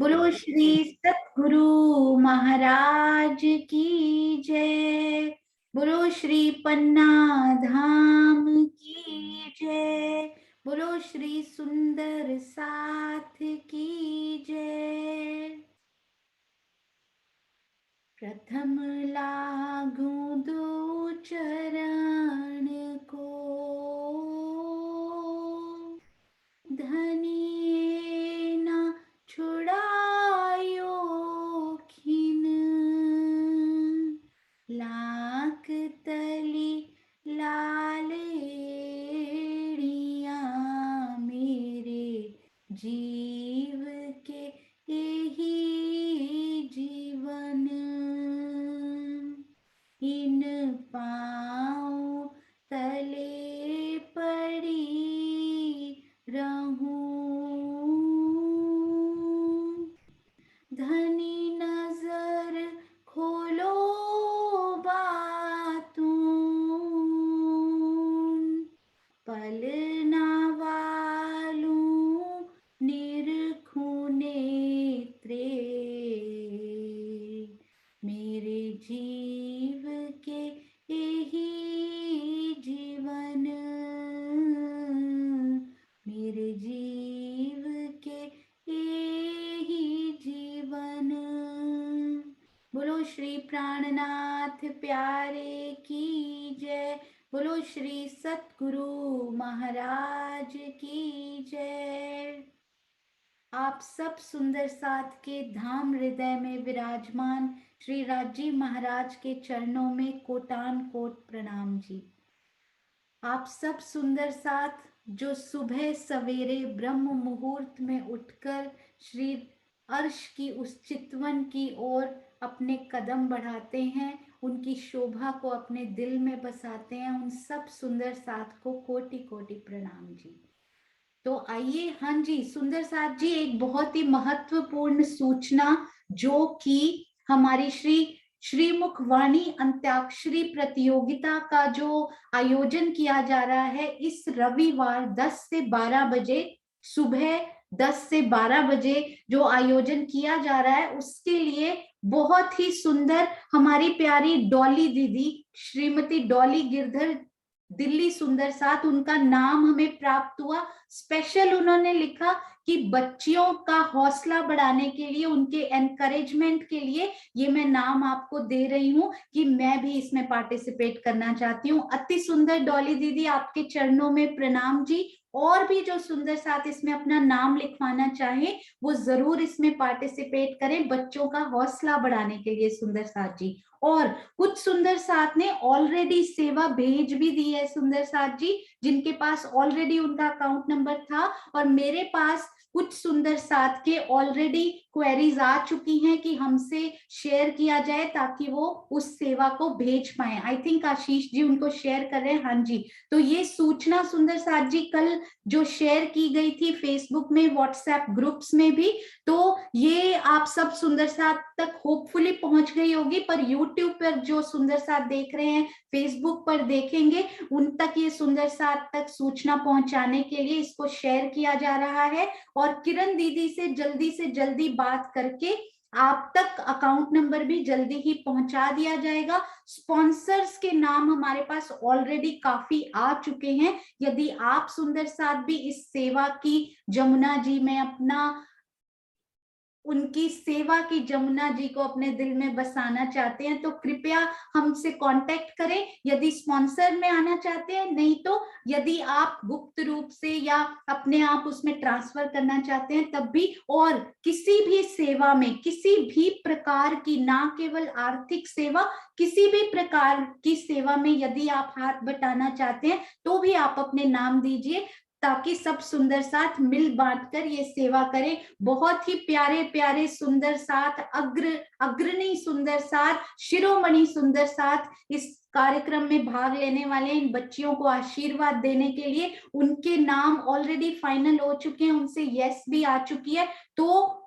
बोलो श्री सतगुरु महाराज की जय। बोलो श्री पन्ना धाम की जय। बोलो श्री सुंदर साथ की जय। प्रथम लागू दो चरण को, धनिये न छुड़ायो खिन। लाख तली लालेड़ियाँ मेरे जीव के यही जीवन। इन पाँव तले पड़ी रहूं, धनी नजर खोलो बातूं। पलना वालूं निरखूं नेत्रे, मेरे जीव के यही जीवन। मेरे जीव के यही जीवन। बोलो श्री प्राणनाथ प्यारे की जय। बोलो श्री सतगुरु महाराज की जय। आप सब सुंदर साथ के धाम हृदय में विराजमान श्री राजी महाराज के चरणों में कोटान कोट प्रणाम जी। आप सब सुंदर साथ जो सुबह सवेरे ब्रह्म मुहूर्त में उठकर श्री अर्श की उस चितवन की ओर अपने कदम बढ़ाते हैं, उनकी शोभा को अपने दिल में बसाते हैं, उन सब सुंदर साथ को कोटि कोटि प्रणाम जी। तो आइए, हाँ जी सुंदर साथ जी, एक बहुत ही महत्वपूर्ण सूचना जो कि हमारी श्रीमुख वाणी अंत्याक्षरी प्रतियोगिता का जो आयोजन किया जा रहा है इस रविवार 10 से 12 बजे, सुबह 10 से 12 बजे जो आयोजन किया जा रहा है, उसके लिए बहुत ही सुंदर हमारी प्यारी डॉली दीदी, श्रीमती डॉली गिरधर दिल्ली सुंदर साथ, उनका नाम हमें प्राप्त हुआ। स्पेशल उन्होंने लिखा कि बच्चियों का हौसला बढ़ाने के लिए, उनके एनकरेजमेंट के लिए ये मैं नाम आपको दे रही हूं कि मैं भी इसमें पार्टिसिपेट करना चाहती हूँ। अति सुंदर डॉली दीदी, आपके चरणों में प्रणाम जी। और भी जो सुंदर साथ इसमें अपना नाम लिखवाना चाहे वो जरूर इसमें पार्टिसिपेट करें, बच्चों का हौसला बढ़ाने के लिए सुंदर साथ जी। और कुछ सुंदर साथ ने ऑलरेडी सेवा भेज भी दी है सुंदर साथ जी, जिनके पास ऑलरेडी उनका अकाउंट नंबर था। और मेरे पास कुछ सुंदर साथ के ऑलरेडी क्वेरीज आ चुकी हैं कि हमसे शेयर किया जाए ताकि वो उस सेवा को भेज पाए। आई थिंक आशीष जी उनको शेयर कर रहे हैं। हाँ जी, तो ये सूचना सुंदर साथ जी कल जो शेयर की गई थी फेसबुक में, व्हाट्सएप ग्रुप्स में भी, तो ये आप सब सुंदर साथ तक होपफुली पहुंच गई होगी। पर यूट्यूब पर जो सुंदर साथ देख रहे हैं, फेसबुक पर देखेंगे, उन तक ये सुंदर साथ तक सूचना पहुंचाने के लिए इसको शेयर किया जा रहा है। और किरण दीदी से जल्दी बात करके आप तक अकाउंट नंबर भी जल्दी ही पहुंचा दिया जाएगा। स्पॉन्सर्स के नाम हमारे पास ऑलरेडी काफी आ चुके हैं। यदि आप सुंदर साथ भी इस सेवा की जमुना जी में अपना, उनकी सेवा की जमुना जी को अपने दिल में बसाना चाहते हैं तो कृपया हमसे कांटेक्ट करें यदि स्पॉन्सर में आना चाहते हैं। नहीं तो यदि आप गुप्त रूप से या अपने आप उसमें ट्रांसफर करना चाहते हैं तब भी। और किसी भी सेवा में, किसी भी प्रकार की, ना केवल आर्थिक सेवा, किसी भी प्रकार की सेवा में यदि आप हाथ बटाना चाहते हैं तो भी आप अपने नाम दीजिए ताकि सब सुंदर साथ मिल बांटकर ये सेवा करें। बहुत ही प्यारे प्यारे सुंदर साथ, अग्रणी सुंदर साथ, शिरोमणि सुंदर साथ इस कार्यक्रम में भाग लेने वाले इन बच्चियों को आशीर्वाद देने के लिए उनके नाम ऑलरेडी फाइनल हो चुके हैं, उनसे यस भी आ चुकी है। तो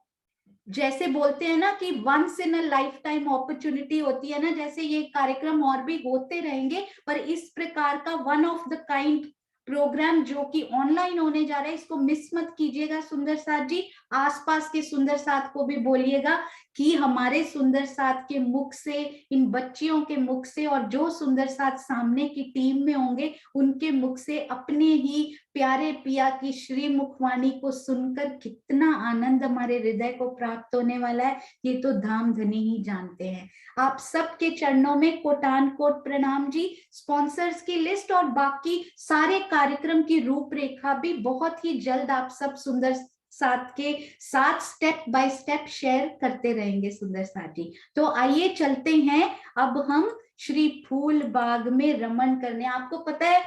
जैसे बोलते हैं ना कि once in a lifetime opportunity होती है ना, जैसे ये कार्यक्रम और भी होते रहेंगे, पर इस प्रकार का one of the kind programme जो कि ऑनलाइन होने जा रहा है, इसको मिस मत कीजिएगा सुंदर साथ जी। आसपास के सुंदर साथ को भी बोलिएगा कि हमारे सुंदर साथ के मुख से, इन बच्चियों के मुख से, और जो सुंदर साथ सामने की टीम में होंगे उनके मुख से अपने ही प्यारे पिया की श्री मुखवाणी को सुनकर कितना आनंद हमारे हृदय को प्राप्त होने वाला है, ये तो धाम धनी ही जानते हैं। आप सबके चरणों में कोटान कोट प्रणाम जी। स्पॉन्सर्स की लिस्ट और बाकी सारे कार्यक्रम की रूपरेखा भी बहुत ही जल्द आप सब सुंदर साथ के साथ स्टेप बाय स्टेप शेयर करते रहेंगे सुंदर साथ जी। तो आइए चलते हैं अब हम श्री फूल बाग में रमन करने। आपको पता है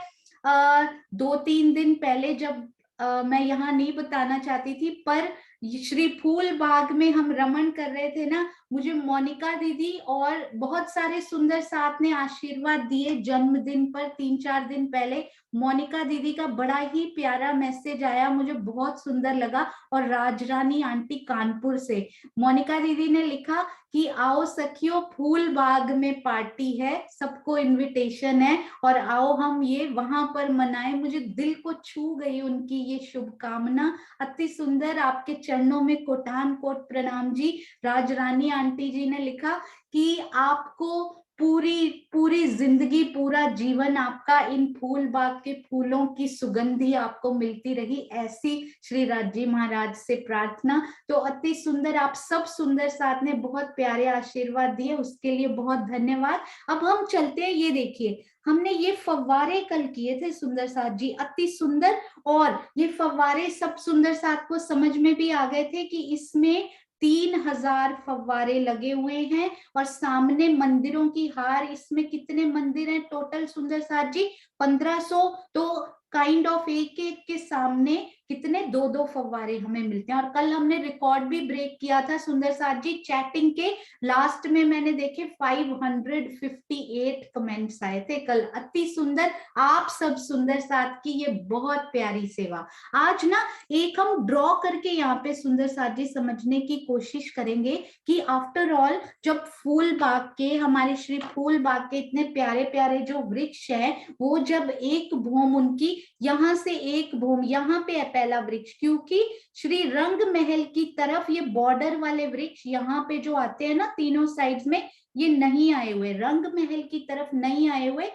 2-3 दिन पहले जब मैं यहाँ नहीं बताना चाहती थी, पर श्री फूल बाग में हम रमन कर रहे थे ना, मुझे मोनिका दीदी और बहुत सारे सुंदर साथ ने आशीर्वाद दिए जन्मदिन पर। 3-4 दिन पहले मोनिका दीदी का बड़ा ही प्यारा मैसेज आया, मुझे बहुत सुंदर लगा। और राजरानी आंटी कानपुर से मोनिका दीदी ने लिखा कि आओ सखियों, फूल बाग में पार्टी है, सबको इनविटेशन है और आओ हम ये वहां पर मनाएं। मुझे दिल को छू गई उनकी ये शुभकामना, अति सुंदर। आपके चरणों में कोटान कोट प्रणाम जी। राजरानी आंटी जी ने लिखा कि आपको पूरी पूरी जिंदगी, पूरा जीवन आपका इन फूल बाग के फूलों की सुगंधी आपको मिलती रही, ऐसी श्री राजी महाराज से प्रार्थना। तो अति सुंदर, आप सब सुंदर साथ ने बहुत प्यारे आशीर्वाद दिए, उसके लिए बहुत धन्यवाद। अब हम चलते हैं, ये देखिए हमने ये फव्वारे कल किए थे सुंदर साथ जी, अति सुंदर। और ये फव्वारे सब सुंदर साथ को समझ में भी आ गए थे कि इसमें 3000 फव्वारे लगे हुए हैं और सामने मंदिरों की हार। इसमें कितने मंदिर हैं टोटल सुंदर साथ जी? 1500। तो काइंड ऑफ एक एक के सामने कितने 2-2 फव्वारे हमें मिलते हैं। और कल हमने रिकॉर्ड भी ब्रेक किया था सुंदर साथ जी, चैटिंग के लास्ट में मैंने देखे 558 कमेंट्स आए थे कल, अति सुंदर। आप सब सुंदर साथ की ये बहुत प्यारी सेवा। आज ना एक हम ड्रॉ करके यहाँ पे सुंदर साथ जी समझने की कोशिश करेंगे कि आफ्टर ऑल जब फूल बाग के, हमारे श्री फूल बाग के इतने प्यारे प्यारे जो वृक्ष है, वो जब एक भूम उनकी, यहाँ से एक भूम, यहाँ पे है पहला वृक्ष, क्योंकि श्री रंग महल की तरफ ये बॉर्डर वाले वृक्ष यहाँ पे जो आते हैं ना तीनों साइड्स में, ये नहीं आए हुए, रंग महल की तरफ नहीं आए हुए,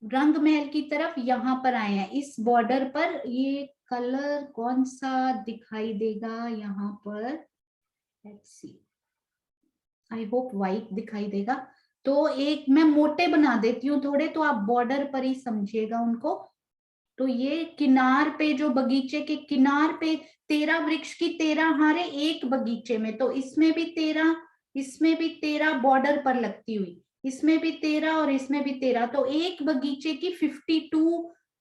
रंग महल की तरफ यहाँ पर आए हैं इस बॉर्डर पर। ये कलर कौन सा दिखाई देगा यहाँ पर? Let's see, I hope white दिखाई देगा। तो एक मैं मोटे बना देती हूँ थोड़े, तो आप बॉर्डर पर ही समझिएगा उनको। तो ये किनार पे, जो बगीचे के किनार पे 13 वृक्ष की 13 हारे एक बगीचे में, तो इसमें भी 13, इसमें भी 13 बॉर्डर पर लगती हुई, इसमें भी 13 और इसमें भी 13, तो एक बगीचे की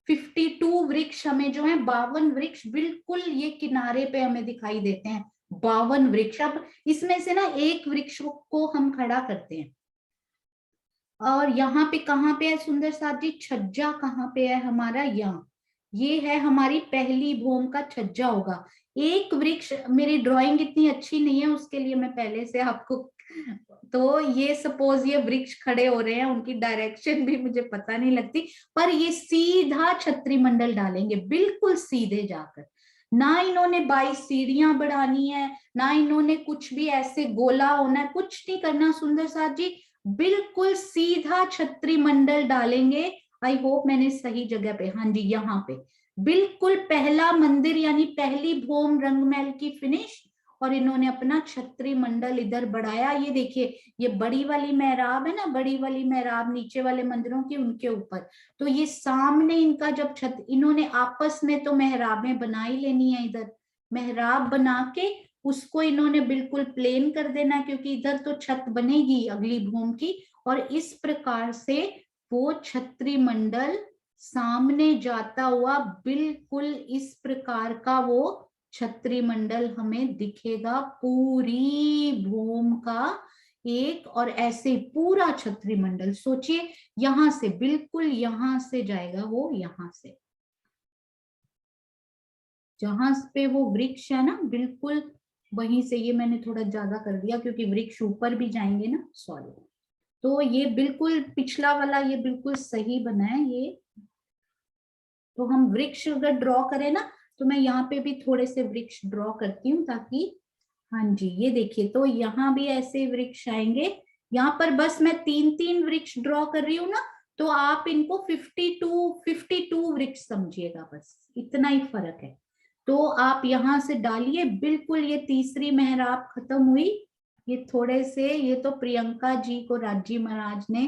52 वृक्ष हमें जो है, 52 वृक्ष बिल्कुल ये किनारे पे हमें दिखाई देते हैं, 52 वृक्ष। अब इसमें से ना एक वृक्ष को हम खड़ा करते हैं, और यहाँ पे कहाँ पे है सुंदर साथ जी? छज्जा कहाँ पे है हमारा? यहाँ, ये है हमारी पहली भूम का छज्जा होगा। एक वृक्ष, मेरी ड्राइंग इतनी अच्छी नहीं है उसके लिए मैं पहले से आपको, तो ये सपोज ये वृक्ष खड़े हो रहे हैं, उनकी डायरेक्शन भी मुझे पता नहीं लगती, पर ये सीधा छत्री मंडल डालेंगे बिल्कुल सीधे जाकर। ना इन्होंने 22 सीढ़ियां बढ़ानी है, ना इन्होंने कुछ भी ऐसे गोला होना है, कुछ नहीं करना सुंदर साथ जी, बिल्कुल सीधा छत्री मंडल डालेंगे। आई होप मैंने सही जगह पे, हाँ जी यहाँ पे बिल्कुल पहला मंदिर यानी पहली भूम रंगमहल की फिनिश, और इन्होंने अपना छत्री मंडल इधर बढ़ाया। ये देखिए ये बड़ी वाली मेहराब है ना, बड़ी वाली मेहराब नीचे वाले मंदिरों की, उनके ऊपर, तो ये सामने इनका जब छत, इन्होंने आपस में तो मेहराबें बना ही लेनी है, इधर मेहराब बना के उसको इन्होंने बिल्कुल प्लेन कर देना, क्योंकि इधर तो छत बनेगी अगली भूम की, और इस प्रकार से वो छत्री मंडल सामने जाता हुआ बिल्कुल इस प्रकार का वो छत्री मंडल हमें दिखेगा, पूरी भूम का एक, और ऐसे पूरा छत्री मंडल सोचिए, यहां से बिल्कुल यहां से जाएगा वो, यहां से जहां पे वो वृक्ष है ना बिल्कुल वहीं से, ये मैंने थोड़ा ज्यादा कर दिया क्योंकि वृक्ष ऊपर भी जाएंगे ना, सॉरी। तो ये बिल्कुल पिछला वाला ये बिल्कुल सही बना है ये, तो हम वृक्ष अगर ड्रॉ करें ना, तो मैं यहाँ पे भी थोड़े से वृक्ष ड्रॉ करती हूँ ताकि, हाँ जी ये देखिए, तो यहाँ भी ऐसे वृक्ष आएंगे। यहाँ पर बस मैं 3-3 वृक्ष ड्रॉ कर रही हूँ ना, तो आप इनको 52 वृक्ष समझिएगा, बस इतना ही फर्क है। तो आप यहाँ से डालिए बिल्कुल। ये तीसरी मेहराब खत्म हुई। ये थोड़े से, ये तो प्रियंका जी को राजी महाराज ने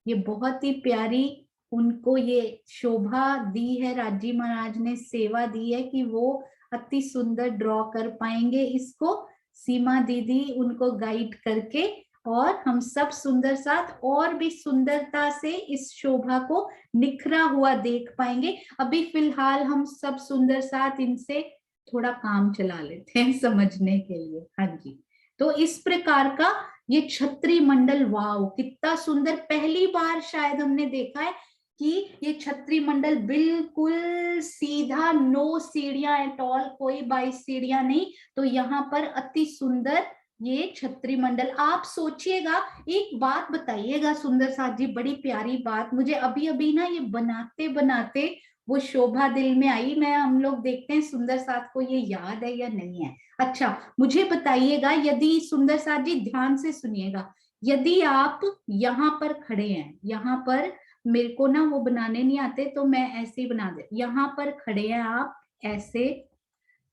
ये बहुत ही प्यारी उनको ये शोभा दी है, राजी महाराज ने सेवा दी है कि वो अति सुंदर ड्रॉ कर पाएंगे इसको। सीमा दीदी उनको गाइड करके, और हम सब सुंदर साथ और भी सुंदरता से इस शोभा को निखरा हुआ देख पाएंगे। अभी फिलहाल हम सब सुंदर साथ इनसे थोड़ा काम चला लेते हैं समझने के लिए। हाँ जी, तो इस प्रकार का ये छत्री मंडल, वाव कितना सुंदर, पहली बार शायद हमने देखा है कि ये छत्री मंडल बिल्कुल सीधा, नो सीढ़ियां एट ऑल, कोई 22 सीढ़ियां नहीं। तो यहाँ पर अति सुंदर ये छत्री मंडल। आप सोचिएगा, एक बात बताइएगा सुंदर साथ जी, बड़ी प्यारी बात, मुझे अभी अभी ना ये बनाते बनाते वो शोभा दिल में आई। मैं, हम लोग देखते हैं सुंदर साथ को ये याद है या नहीं है। अच्छा मुझे बताइएगा, यदि सुंदर साथ जी ध्यान से सुनिएगा, यदि आप यहाँ पर खड़े हैं, यहाँ पर मेरे को ना वो बनाने नहीं आते तो मैं ऐसे ही बना दे, यहाँ पर खड़े हैं आप ऐसे,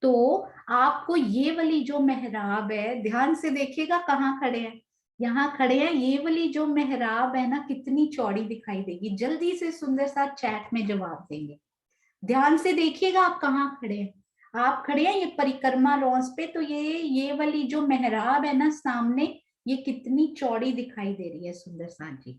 तो आपको ये वाली जो मेहराब है, ध्यान से देखिएगा कहाँ खड़े हैं, यहाँ खड़े हैं, ये वाली जो मेहराब है ना कितनी चौड़ी दिखाई देगी। जल्दी से सुंदर सा चैट में जवाब देंगे। ध्यान से देखिएगा आप कहाँ खड़े हैं। आप खड़े हैं ये परिक्रमा लॉन्च पे, तो ये वाली जो मेहराब है ना सामने, ये कितनी चौड़ी दिखाई दे रही है सुंदर साथ जी।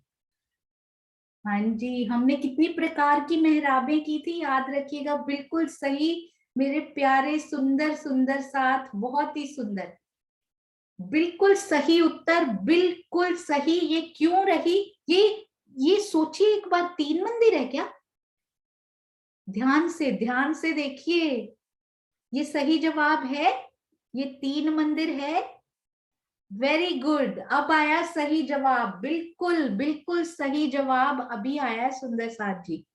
हाँ जी, हमने कितनी प्रकार की मेहराबें की थी, याद रखिएगा, बिल्कुल सही मेरे प्यारे सुंदर सुंदर साथ, बहुत ही सुंदर, बिल्कुल सही उत्तर, बिल्कुल सही। ये क्यों रही, ये सोचिए एक बार, 3 मंदिर है क्या? ध्यान से देखिए, ये सही जवाब है, ये 3 मंदिर है। वेरी गुड, अब आया सही जवाब, बिल्कुल बिल्कुल सही जवाब अभी आया सुंदर साथ जी।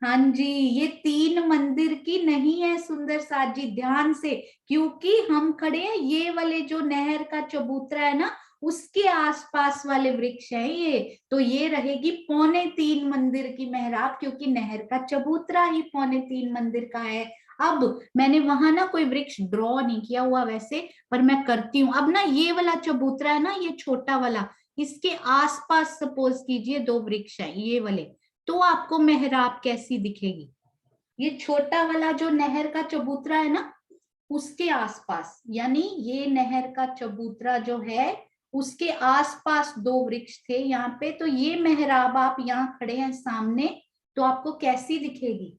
हाँ जी, ये 3 मंदिर की नहीं है सुंदर साथ जी, ध्यान से, क्योंकि हम खड़े हैं ये वाले जो नहर का चबूतरा है ना, उसके आसपास वाले वृक्ष है ये, तो ये रहेगी 3.25 मंदिर की मेहराब, क्योंकि नहर का चबूतरा ही 3.25 मंदिर का है। अब मैंने वहां ना कोई वृक्ष ड्रॉ नहीं किया हुआ वैसे, पर मैं करती हूँ अब ना। ये वाला चबूतरा है ना, ये छोटा वाला, इसके आसपास सपोज कीजिए 2 वृक्ष है ये वाले, तो आपको मेहराब कैसी दिखेगी? ये छोटा वाला जो नहर का चबूतरा है ना, उसके आसपास, यानी ये नहर का चबूतरा जो है उसके आसपास 2 वृक्ष थे यहाँ पे, तो ये मेहराब आप यहाँ खड़े हैं सामने, तो आपको कैसी दिखेगी?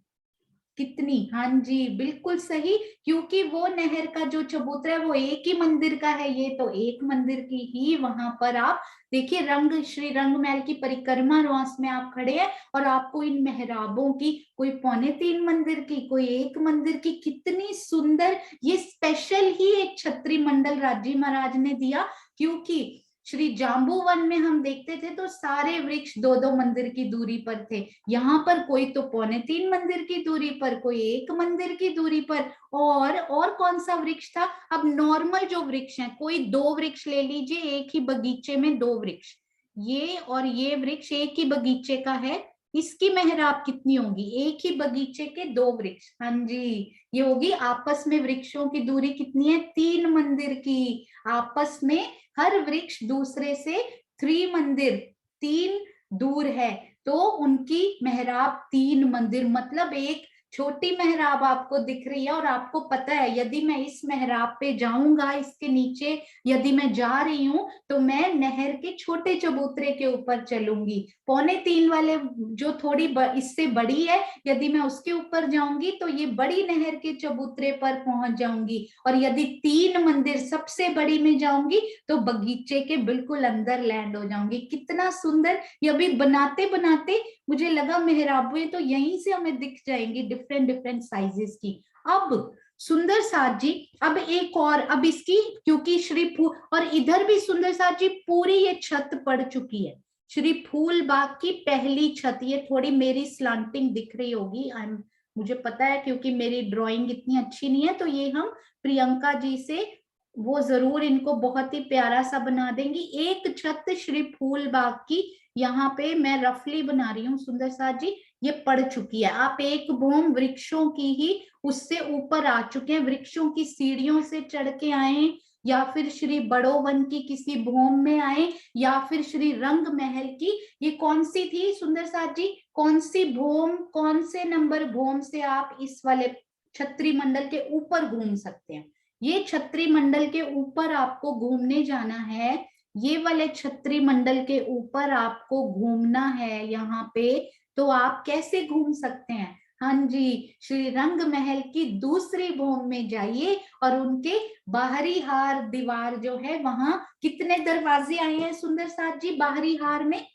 कितनी, हाँ जी बिल्कुल सही, क्योंकि वो नहर का जो चबूतरा है वो एक ही मंदिर का है, ये तो एक मंदिर की ही, वहां पर आप देखिए रंग श्री रंग महल की परिक्रमा रॉस में आप खड़े हैं, और आपको इन मेहराबों की, कोई 3.25 मंदिर की, कोई 1 मंदिर की, कितनी सुंदर, ये स्पेशल ही एक छत्री मंडल राजी महाराज ने दिया, क्योंकि श्री जाम्बूवन में हम देखते थे तो सारे वृक्ष 2-2 मंदिर की दूरी पर थे, यहाँ पर कोई तो 3.25 मंदिर की दूरी पर, कोई 1 मंदिर की दूरी पर, और कौन सा वृक्ष था? अब नॉर्मल जो वृक्ष हैं, कोई 2 वृक्ष ले लीजिए, एक ही बगीचे में 2 वृक्ष, ये और ये वृक्ष एक ही बगीचे का है, इसकी मेहराब कितनी होगी? एक ही बगीचे के 2 वृक्ष, हाँ जी, ये होगी आपस में वृक्षों की दूरी कितनी है? 3 मंदिर की, आपस में हर वृक्ष दूसरे से 3 मंदिर, 3 दूर है, तो उनकी मेहराब 3 मंदिर, मतलब एक छोटी मेहराब आपको दिख रही है, और आपको पता है यदि मैं इस मेहराब पे जाऊंगा, इसके नीचे यदि मैं जा रही हूं, तो मैं नहर के छोटे चबूतरे के ऊपर चलूंगी, 3.25 वाले जो थोड़ी इससे बड़ी है, यदि मैं उसके ऊपर जाऊंगी तो ये बड़ी नहर के चबूतरे पर पहुंच जाऊंगी, और यदि 3 मंदिर सबसे बड़ी में जाऊंगी तो बगीचे के बिल्कुल अंदर लैंड हो जाऊंगी। कितना सुंदर, ये अभी बनाते बनाते मुझे लगा मेहराबें तो यहीं से हमें दिख जाएंगी, डिफरेंट डिफरेंट साइजेस की। अब सुंदर साथ जी, अब एक और, अब इसकी क्योंकि श्री फूल, और इधर भी सुंदर साथ जी पूरी ये छत पड़ चुकी है, श्री फूल बाग की पहली छत, ये थोड़ी मेरी स्लांटिंग दिख रही होगी, आई एम मुझे पता है क्योंकि मेरी ड्राइंग इतनी अच्छी नहीं है, तो ये हम प्रियंका जी से वो जरूर इनको बहुत ही प्यारा सा बना देंगी। एक छत श्री फूल बाग की यहाँ पे मैं रफली बना रही हूँ सुंदर साथ जी, ये पड़ चुकी है। आप एक भूम वृक्षों की ही उससे ऊपर आ चुके हैं, वृक्षों की सीढ़ियों से चढ़ के आए, या फिर श्री बड़ो वन की किसी भूम में आए, या फिर श्री रंग महल की, ये कौन सी थी सुंदर साथ जी, कौन सी भूम, कौन से नंबर भूम से आप इस वाले छत्री मंडल के ऊपर घूम सकते हैं। ये छत्री मंडल के ऊपर आपको घूमने जाना है, ये वाले छत्री मंडल के ऊपर आपको घूमना है यहाँ पे। तो आप कैसे घूम सकते हैं, हाँ जी, श्री रंग महल की दूसरी भूम में जाइए और उनके बाहरी हार दीवार जो है वहां कितने दरवाजे आए हैं सुंदर साथ जी बाहरी हार में,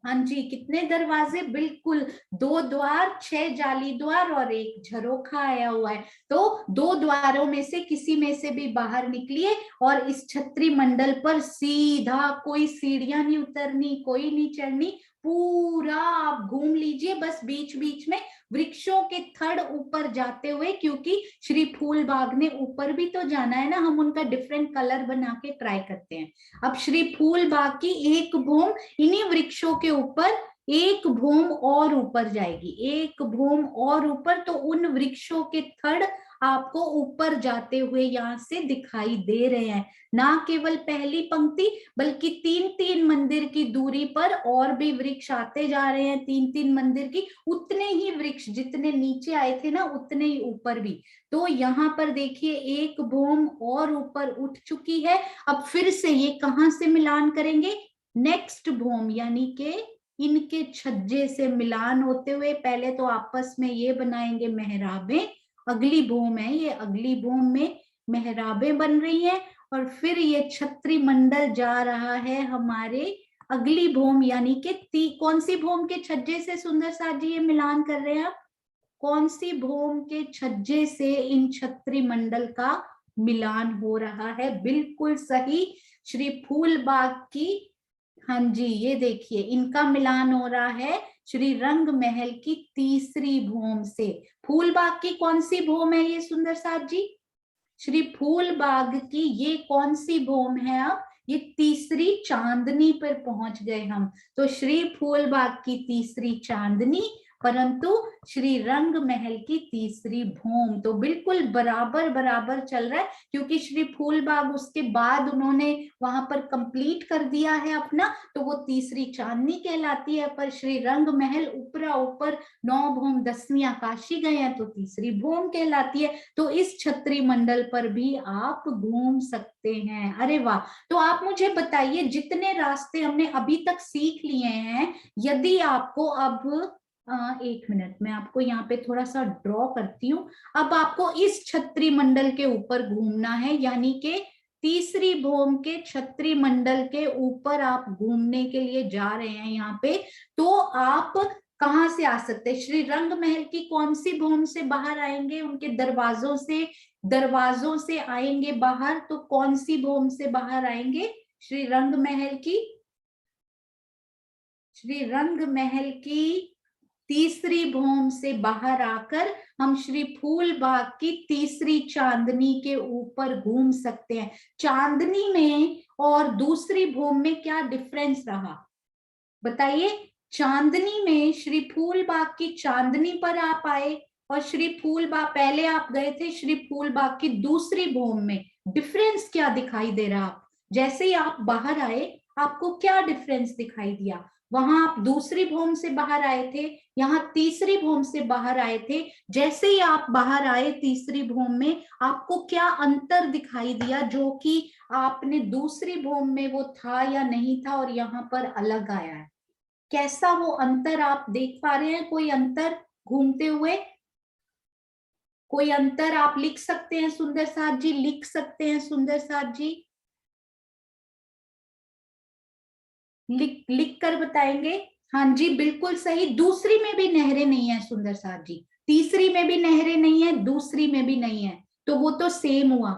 हाँ जी, कितने दरवाजे, बिल्कुल 2 द्वार, 6 जाली द्वार और एक झरोखा आया हुआ है। तो 2 द्वारों में से किसी में से भी बाहर निकलिए और इस छत्री मंडल पर सीधा, कोई सीढ़ियां नहीं उतरनी, कोई नहीं चढ़नी, पूरा आप घूम लीजिए, बस बीच बीच में वृक्षों के थड़ ऊपर जाते हुए, क्योंकि श्री फूल बाग ने ऊपर भी तो जाना है ना, हम उनका डिफरेंट कलर बना के ट्राई करते हैं। अब श्री फूल बाग की एक भूम इन्हीं वृक्षों के ऊपर, एक भूम और ऊपर जाएगी, एक भूम और ऊपर, तो उन वृक्षों के थड़ आपको ऊपर जाते हुए यहाँ से दिखाई दे रहे हैं। ना केवल पहली पंक्ति बल्कि 3-3 मंदिर की दूरी पर और भी वृक्ष आते जा रहे हैं, 3-3 मंदिर की, उतने ही वृक्ष जितने नीचे आए थे ना उतने ही ऊपर भी। तो यहाँ पर देखिए एक भूम और ऊपर उठ चुकी है। अब फिर से ये कहां से मिलान करेंगे, नेक्स्ट भूम यानी के इनके छज्जे से मिलान होते हुए, पहले तो आपस में ये बनाएंगे मेहराबें, अगली भूम है ये, अगली भूम में मेहराबें बन रही हैं, और फिर ये छत्री मंडल जा रहा है हमारे अगली भूम यानी कि कौन सी भूम के छज्जे से सुंदर साथ जी ये मिलान कर रहे हैं आप, कौन सी भूम के छज्जे से इन छत्री मंडल का मिलान हो रहा है, बिल्कुल सही, श्री फूलबाग की, हाँ जी, ये देखिए इनका मिलान हो रहा है श्री रंग महल की तीसरी भूम से। फूलबाग की कौन सी भूम है ये सुंदर साथ जी, श्री फूलबाग की ये कौन सी भूम है, अब ये तीसरी चांदनी पर पहुंच गए हम, तो श्री फूलबाग की तीसरी चांदनी, परंतु श्री रंग महल की तीसरी भूम, तो बिल्कुल बराबर बराबर चल रहा है, क्योंकि श्री फूलबाग उसके बाद उन्होंने वहां पर कंप्लीट कर दिया है अपना, तो वो तीसरी चांदनी कहलाती है, पर श्री रंग महल ऊपरा ऊपर 9 भूम 10वीं आकाशी गए हैं तो तीसरी भूम कहलाती है। तो इस छत्री मंडल पर भी आप घूम सकते हैं। अरे वाह, तो आप मुझे बताइए जितने रास्ते हमने अभी तक सीख लिए हैं, यदि आपको अब 1 मिनट मैं आपको यहाँ पे थोड़ा सा ड्रॉ करती हूँ, अब आपको इस छत्री मंडल के ऊपर घूमना है, यानी कि तीसरी भूम के छत्री मंडल के ऊपर आप घूमने के लिए जा रहे हैं यहाँ पे, तो आप कहाँ से आ सकते हैं, श्री रंग महल की कौन सी भूम से बाहर आएंगे, उनके दरवाजों से आएंगे बाहर, तो कौन सी भूम से बाहर आएंगे, श्री रंग महल की, श्री रंग महल की तीसरी भूम से बाहर आकर हम श्री फूल बाग की तीसरी चांदनी के ऊपर घूम सकते हैं। चांदनी में और दूसरी भूम में क्या डिफरेंस रहा बताइए, चांदनी में श्री फूल बाग की चांदनी पर आप आए, और श्री फूल बाग पहले आप गए थे श्री फूल बाग की दूसरी भूम में, डिफरेंस क्या दिखाई दे रहा, जैसे ही आप बाहर आए आपको क्या डिफरेंस दिखाई दिया, वहां आप दूसरी भूम से बाहर आए थे, यहाँ तीसरी भूम से बाहर आए थे, जैसे ही आप बाहर आए तीसरी भूम में आपको क्या अंतर दिखाई दिया, जो कि आपने दूसरी भूम में वो था या नहीं था और यहाँ पर अलग आया है, कैसा वो अंतर आप देख पा रहे हैं, कोई अंतर घूमते हुए, कोई अंतर आप लिख सकते हैं सुंदर साथ जी, लिख सकते हैं सुंदर साथ जी, लिख कर बताएंगे, हाँ जी बिल्कुल सही, दूसरी में भी नहरें नहीं है सुंदर साथ जी, तीसरी में भी नहरें नहीं है, दूसरी में भी नहीं है, तो वो तो सेम हुआ,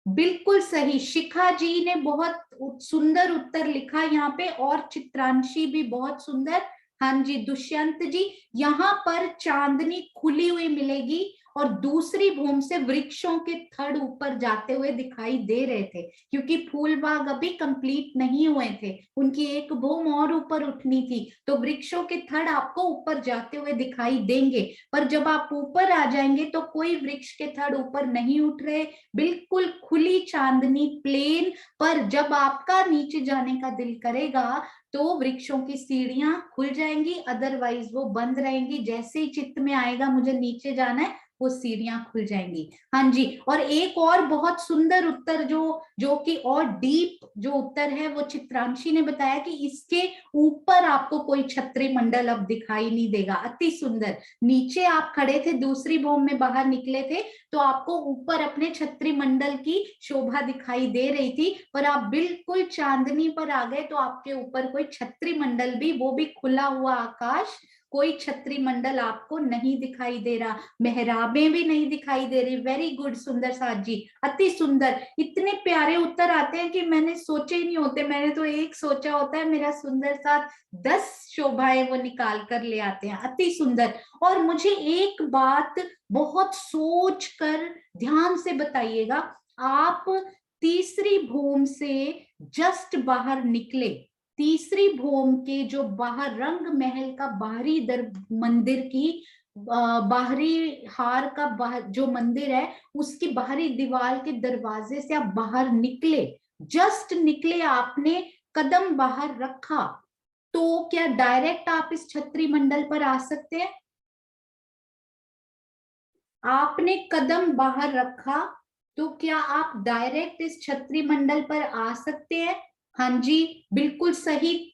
बिल्कुल सही, शिखा जी ने बहुत सुंदर उत्तर लिखा यहाँ पे, और चित्रांशी भी बहुत सुंदर। हाँ जी दुष्यंत जी, यहाँ पर चांदनी खुली हुई मिलेगी और दूसरी भूम से वृक्षों के थड़ ऊपर जाते हुए दिखाई दे रहे थे, क्योंकि फूल बाग अभी कंप्लीट नहीं हुए थे, उनकी एक भूम और ऊपर उठनी थी, तो वृक्षों के थड़ आपको ऊपर जाते हुए दिखाई देंगे। पर जब आप ऊपर आ जाएंगे तो कोई वृक्ष के थड़ ऊपर नहीं उठ रहे, बिल्कुल खुली चांदनी प्लेन। पर जब आपका नीचे जाने का दिल करेगा तो वृक्षों की सीढ़ियां खुल जाएंगी, अदरवाइज वो बंद रहेंगी। जैसे ही चित्त में आएगा मुझे नीचे जाना है, वो सीढ़ियां खुल जाएंगी। हाँ जी, और एक और बहुत सुंदर उत्तर जो जो कि और डीप जो उत्तर है, वो चित्रांशी ने बताया कि इसके ऊपर आपको कोई छत्री मंडल अब दिखाई नहीं देगा। अति सुंदर, नीचे आप खड़े थे, दूसरी भूम में बाहर निकले थे, तो आपको ऊपर अपने छत्री मंडल की शोभा दिखाई दे रही थी, पर आप बिल्कुल चांदनी पर आ गए तो आपके ऊपर कोई छत्री मंडल भी, वो भी खुला हुआ आकाश, कोई छत्री मंडल आपको नहीं दिखाई दे रहा, मेहराबें भी नहीं दिखाई दे रही। वेरी गुड सुंदर साथ जी, अति सुंदर। इतने प्यारे उत्तर आते हैं कि मैंने सोचे ही नहीं होते, मैंने तो एक सोचा होता है, मेरा सुंदर साथ 10 शोभाएं वो निकाल कर ले आते हैं। अति सुंदर। और मुझे एक बात बहुत सोच कर ध्यान से बताइएगा, आप तीसरी भूम से जस्ट बाहर निकले, तीसरी भूम के जो बाहर रंग महल का बाहरी मंदिर की बाहरी हार का जो मंदिर है, उसकी बाहरी दीवार के दरवाजे से आप बाहर निकले, जस्ट निकले, आपने कदम बाहर रखा, तो क्या डायरेक्ट आप इस छत्री मंडल पर आ सकते हैं? आपने कदम बाहर रखा तो क्या आप डायरेक्ट इस छत्री मंडल पर आ सकते हैं? हाँ जी बिल्कुल सही,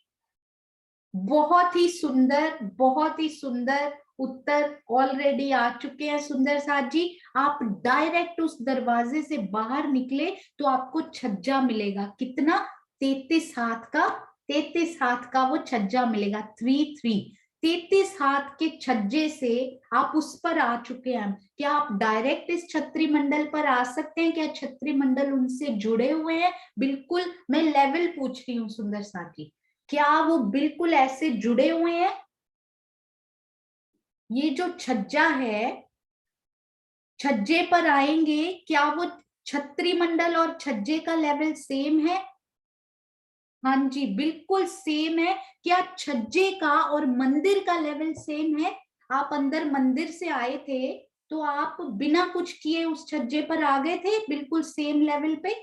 बहुत ही सुंदर, बहुत ही सुंदर उत्तर ऑलरेडी आ चुके हैं सुंदर साथ जी। आप डायरेक्ट उस दरवाजे से बाहर निकले तो आपको छज्जा मिलेगा, कितना? 33 हाथ का, 33 हाथ का वो छज्जा मिलेगा, 3-3, 33 हाथ के छज्जे से आप उस पर आ चुके हैं। क्या आप डायरेक्ट इस छत्री मंडल पर आ सकते हैं? क्या छत्री मंडल उनसे जुड़े हुए हैं? बिल्कुल, मैं लेवल पूछ रही हूँ सुंदर साथ जी, क्या वो बिल्कुल ऐसे जुड़े हुए हैं? ये जो छज्जा है, छज्जे पर आएंगे, क्या वो छत्री मंडल और छज्जे का लेवल सेम है? हाँ जी बिल्कुल सेम है। क्या छज्जे का और मंदिर का लेवल सेम है? आप अंदर मंदिर से आए थे तो आप बिना कुछ किए उस छज्जे पर आ गए थे, बिल्कुल सेम लेवल पे।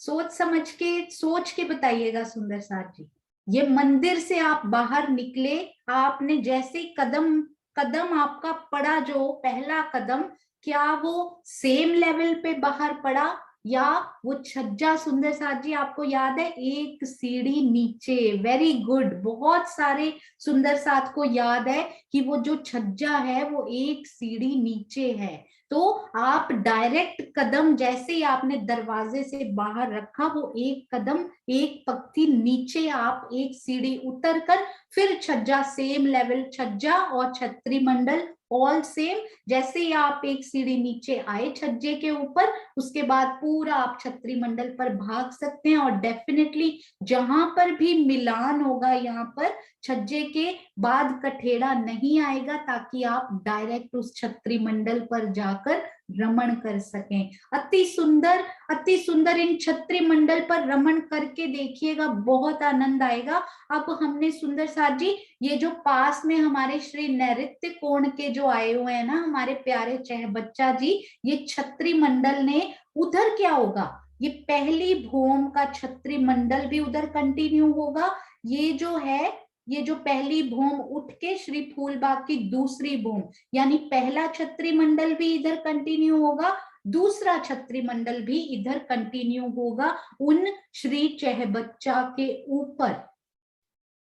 सोच समझ के, सोच के बताइएगा सुंदर साथ जी। ये मंदिर से आप बाहर निकले, आपने जैसे कदम, कदम आपका पड़ा जो पहला कदम, क्या वो सेम लेवल पे बाहर पड़ा, या वो छज्जा सुंदर साथ जी आपको याद है एक सीढ़ी नीचे? वेरी गुड, बहुत सारे सुंदर साथ को याद है कि वो जो छज्जा है वो एक सीढ़ी नीचे है। तो आप डायरेक्ट कदम जैसे ही आपने दरवाजे से बाहर रखा, वो एक कदम, एक पंक्ति नीचे आप एक सीढ़ी उतर कर फिर छज्जा, सेम लेवल छज्जा और छत्री मंडल ऑल सेम। जैसे ही आप एक सीढ़ी नीचे आए छज्जे के ऊपर, उसके बाद पूरा आप छत्री मंडल पर भाग सकते हैं, और डेफिनेटली जहां पर भी मिलान होगा यहाँ पर छज्जे के बाद कठेड़ा नहीं आएगा, ताकि आप डायरेक्ट उस छत्री मंडल पर जाकर रमण कर सकें। अति सुंदर, अति सुंदर। इन छत्री मंडल पर रमण करके देखिएगा, बहुत आनंद आएगा। अब हमने सुंदर साथ जी, ये जो पास में हमारे श्री नैऋत्य कोण के जो आए हुए हैं ना हमारे प्यारे चह बच्चा जी, ये छत्री मंडल ने उधर क्या होगा, ये पहली भूम का छत्री मंडल भी उधर कंटिन्यू होगा। ये जो है, ये जो पहली भूम उठ के श्री फूलबाग की दूसरी भूम, यानी पहला छत्री मंडल भी इधर कंटिन्यू होगा, दूसरा छत्री मंडल भी इधर कंटिन्यू होगा उन श्री चहबच्चा के ऊपर।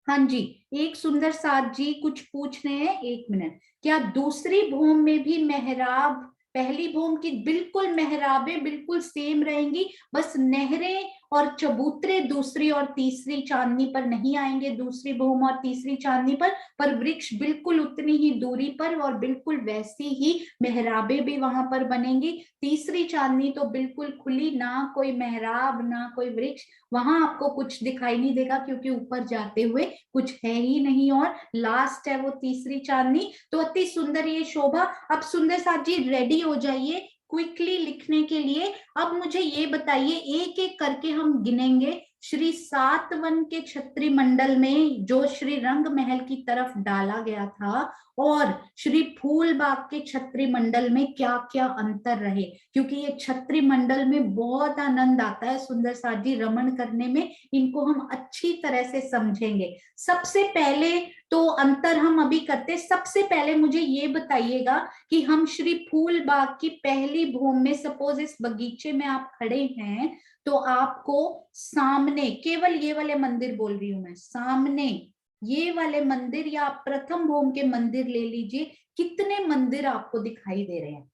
हाँ जी, एक सुंदर साथ जी कुछ पूछ रहे हैं, एक मिनट। क्या दूसरी भूम में भी मेहराब पहली भूम की बिल्कुल मेहराबें बिल्कुल सेम रहेंगी, बस नहरें और चबूतरे दूसरी और तीसरी चांदनी पर नहीं आएंगे, दूसरी भूमि और तीसरी चांदनी पर वृक्ष बिल्कुल उतनी ही दूरी पर और बिल्कुल वैसी ही मेहराबे भी वहां पर बनेंगी। तीसरी चांदनी तो बिल्कुल खुली, ना कोई मेहराब ना कोई वृक्ष, वहां आपको कुछ दिखाई नहीं देगा क्योंकि ऊपर जाते हुए कुछ है ही नहीं, और लास्ट है वो तीसरी चांदनी। तो अति सुंदर ये शोभा। अब सुंदर साथ जी रेडी हो जाइए क्विकली लिखने के लिए। अब मुझे ये बताइए, एक एक करके हम गिनेंगे, श्री सातवन के छत्री मंडल में जो श्री रंग महल की तरफ डाला गया था और श्री फूलबाग के छत्री मंडल में क्या क्या अंतर रहे, क्योंकि ये छत्री मंडल में बहुत आनंद आता है सुंदर साथ जी रमण करने में, इनको हम अच्छी तरह से समझेंगे। सबसे पहले तो अंतर हम अभी करते, सबसे पहले मुझे ये बताइएगा कि हम श्री फूलबाग की पहली भूमि में, सपोज इस बगीचे में आप खड़े हैं, तो आपको सामने, केवल ये वाले मंदिर बोल रही हूं मैं, सामने ये वाले मंदिर या प्रथम भूमि के मंदिर ले लीजिए, कितने मंदिर आपको दिखाई दे रहे हैं?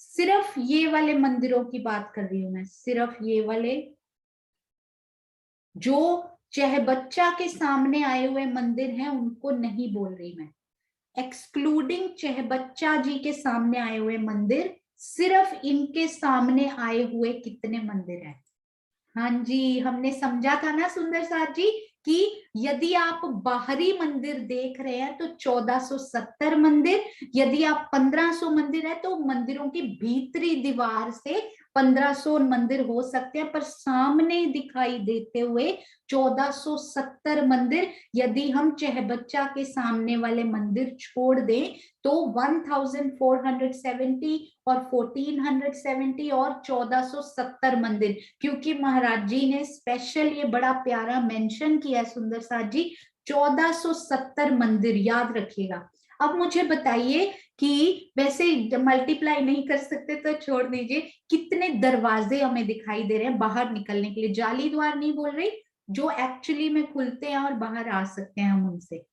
सिर्फ ये वाले मंदिरों की बात कर रही हूं मैं, सिर्फ ये वाले जो चहबच्चा के सामने आए हुए मंदिर हैं उनको नहीं बोल रही मैं, एक्सक्लूडिंग चहबच्चा जी के सामने आए हुए मंदिर, सिर्फ इनके सामने आए हुए कितने मंदिर हैं? हाँ जी, हमने समझा था ना सुंदर साथ जी कि यदि आप बाहरी मंदिर देख रहे हैं तो 1470 मंदिर, यदि आप 1500 मंदिर है तो मंदिरों की भीतरी दीवार से 1500 मंदिर हो सकते हैं, पर सामने दिखाई देते हुए 1470 मंदिर। यदि हम चहबच्चा के सामने वाले मंदिर छोड़ दें तो 1470 और 1470 और 1470 मंदिर, क्योंकि महाराज जी ने स्पेशल ये बड़ा प्यारा मेंशन किया सुंदर साथ जी, 1470 मंदिर याद रखिएगा। अब मुझे बताइए कि वैसे मल्टीप्लाई नहीं कर सकते तो छोड़ दीजिए, कितने दरवाजे हमें दिखाई दे रहे हैं बाहर निकलने के लिए? जाली द्वार नहीं बोल रही, जो एक्चुअली में खुलते हैं और बाहर आ सकते हैं हम उनसे।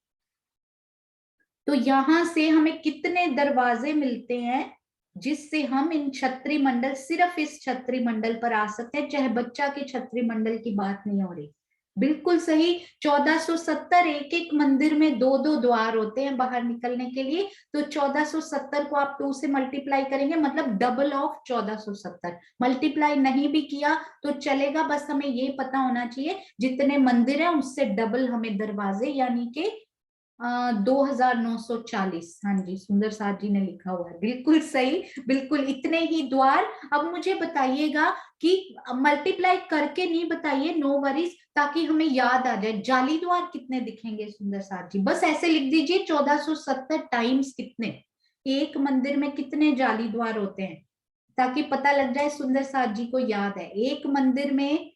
तो यहां से हमें कितने दरवाजे मिलते हैं जिससे हम इन छत्री मंडल, सिर्फ इस छत्री मंडल पर आ सकते हैं, चाहे बच्चा के छत्री मंडल की बात नहीं हो रही। बिल्कुल सही, 1470, एक एक मंदिर में दो दो द्वार होते हैं बाहर निकलने के लिए, तो 1470 को आप 2 से मल्टीप्लाई करेंगे, मतलब डबल ऑफ 1470। मल्टीप्लाई नहीं भी किया तो चलेगा, बस हमें ये पता होना चाहिए जितने मंदिर हैं उससे डबल हमें दरवाजे, यानी कि 2940। हाँ जी, सुंदर साथ जी ने लिखा हुआ है, बिल्कुल सही, बिल्कुल इतने ही द्वार। अब मुझे बताइएगा कि मल्टीप्लाई करके नहीं बताइए, नो वरीज, ताकि हमें याद आ जाए जाली द्वार कितने दिखेंगे सुंदर साथ जी, बस ऐसे लिख दीजिए 1470 टाइम्स कितने, एक मंदिर में कितने जाली द्वार होते हैं, ताकि पता लग जाए सुंदर साथ जी को याद है। एक मंदिर में,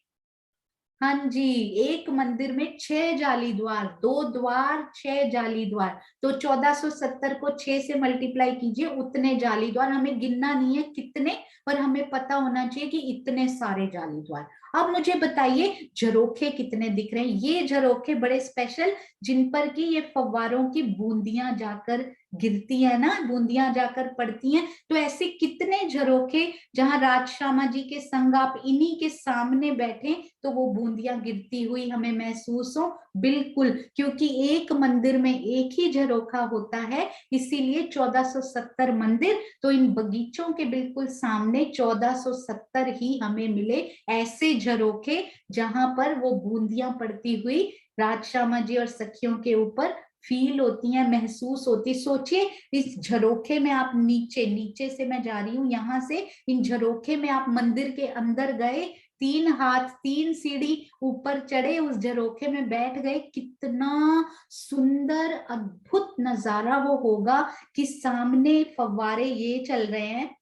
हाँ जी, एक मंदिर में 6 जाली द्वार, 2 द्वार 6 जाली द्वार, तो 1470 को 6 से मल्टीप्लाई कीजिए, उतने जाली द्वार, हमें गिनना नहीं है कितने, पर हमें पता होना चाहिए कि इतने सारे जाली द्वार। अब मुझे बताइए झरोखे कितने दिख रहे हैं? ये झरोखे बड़े स्पेशल, जिन पर की ये फव्वारों की बूंदियां जाकर गिरती है ना, बूंदियां जाकर पड़ती हैं, तो ऐसे कितने झरोखे जहां राज श्यामा जी के संग आप इन्हीं के सामने बैठे तो वो बूंदियां गिरती हुई हमें महसूस हो? बिल्कुल, क्योंकि एक मंदिर में एक ही झरोखा होता है, इसीलिए 1470 मंदिर, तो इन बगीचों के बिल्कुल सामने 1470 ही हमें मिले ऐसे झरोखे जहां पर वो बूंदियां पड़ती हुई राज श्यामा जी और सखियों के ऊपर फील होती हैं, महसूस होती। सोचिए इस झरोखे में आप नीचे, नीचे से मैं जा रही हूं यहां से, इन झरोखे में आप मंदिर के अंदर गए, 3 हाथ 3 सीढ़ी ऊपर चढ़े, उस झरोखे में बैठ गए, कितना सुंदर अद्भुत नजारा वो होगा कि सामने फव्वारे ये चल रहे हैं,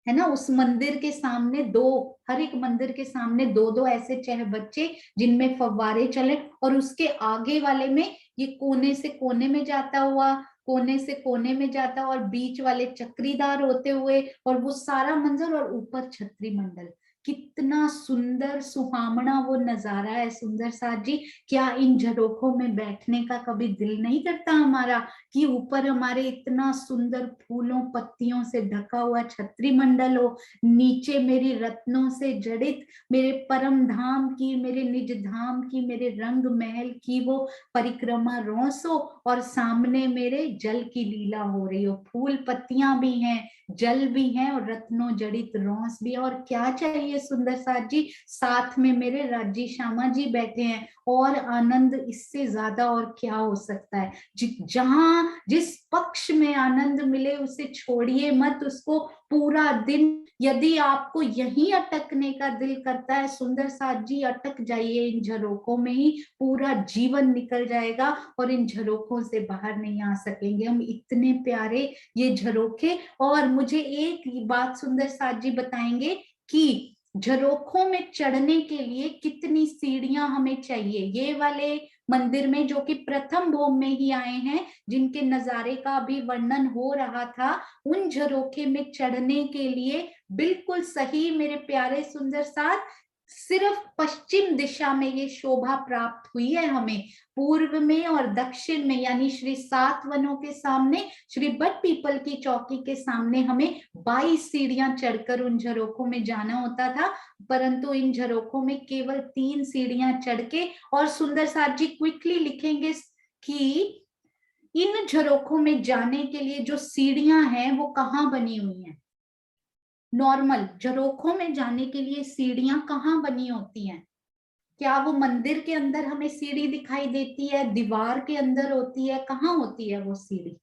है ना, उस मंदिर के सामने दो, हर एक मंदिर के सामने दो दो ऐसे चहबच्चे जिनमें फव्वारे चले, और उसके आगे वाले में ये कोने से कोने में जाता हुआ, कोने से कोने में जाता, और बीच वाले चक्रीदार होते हुए, और वो सारा मंजर, और ऊपर छत्री मंडल, कितना सुंदर सुहावना वो नजारा है सुंदर साथ जी। क्या इन झरोखों में बैठने का कभी दिल नहीं करता हमारा, कि ऊपर हमारे इतना सुंदर फूलों पत्तियों से ढका हुआ छत्री मंडल हो, नीचे मेरी रत्नों से जड़ित मेरे परम धाम की, मेरे निज धाम की, मेरे रंग महल की वो परिक्रमा रोस हो, और सामने मेरे जल की लीला हो रही हो, फूल पत्तियां भी हैं, जल भी है, और रत्नों जड़ित रोस भी है। और क्या चाहिए सुंदर साथ जी, साथ में मेरे राजी श्यामा जी बैठे हैं, और आनंद इससे ज्यादा और क्या हो सकता है। जहां जिस पक्ष में आनंद मिले उसे छोड़िए मत, उसको पूरा दिन, यदि आपको यहीं अटकने का दिल करता है सुंदर साथ जी, अटक जाइए इन झरोखों में ही, पूरा जीवन निकल जाएगा और इन झरोखों से बाहर नहीं आ सकेंगे हम। इतने प्यारे ये झरोखे। और मुझे एक बात सुंदर साथ जी बताएंगे कि झरोखों में चढ़ने के लिए कितनी सीढ़ियां हमें चाहिए। ये वाले मंदिर में जो कि प्रथम भोग में ही आए हैं, जिनके नजारे का भी वर्णन हो रहा था, उन झरोखे में चढ़ने के लिए बिल्कुल सही मेरे प्यारे सुंदर साथ, सिर्फ पश्चिम दिशा में ये शोभा प्राप्त हुई है हमें। पूर्व में और दक्षिण में, यानी श्री सात वनों के सामने, श्री बट पीपल की चौकी के सामने हमें 22 सीढ़ियां चढ़कर उन झरोखों में जाना होता था, परंतु इन झरोखों में केवल 3 सीढ़ियां चढ़ के। और सुंदर साथ जी क्विकली लिखेंगे कि इन झरोखों में जाने के लिए जो सीढ़ियां हैं वो कहाँ बनी हुई हैं। नॉर्मल झरोखों में जाने के लिए सीढ़ियां कहाँ बनी होती हैं? क्या वो मंदिर के अंदर हमें सीढ़ी दिखाई देती है, दीवार के अंदर होती है, कहाँ होती है वो सीढ़ी?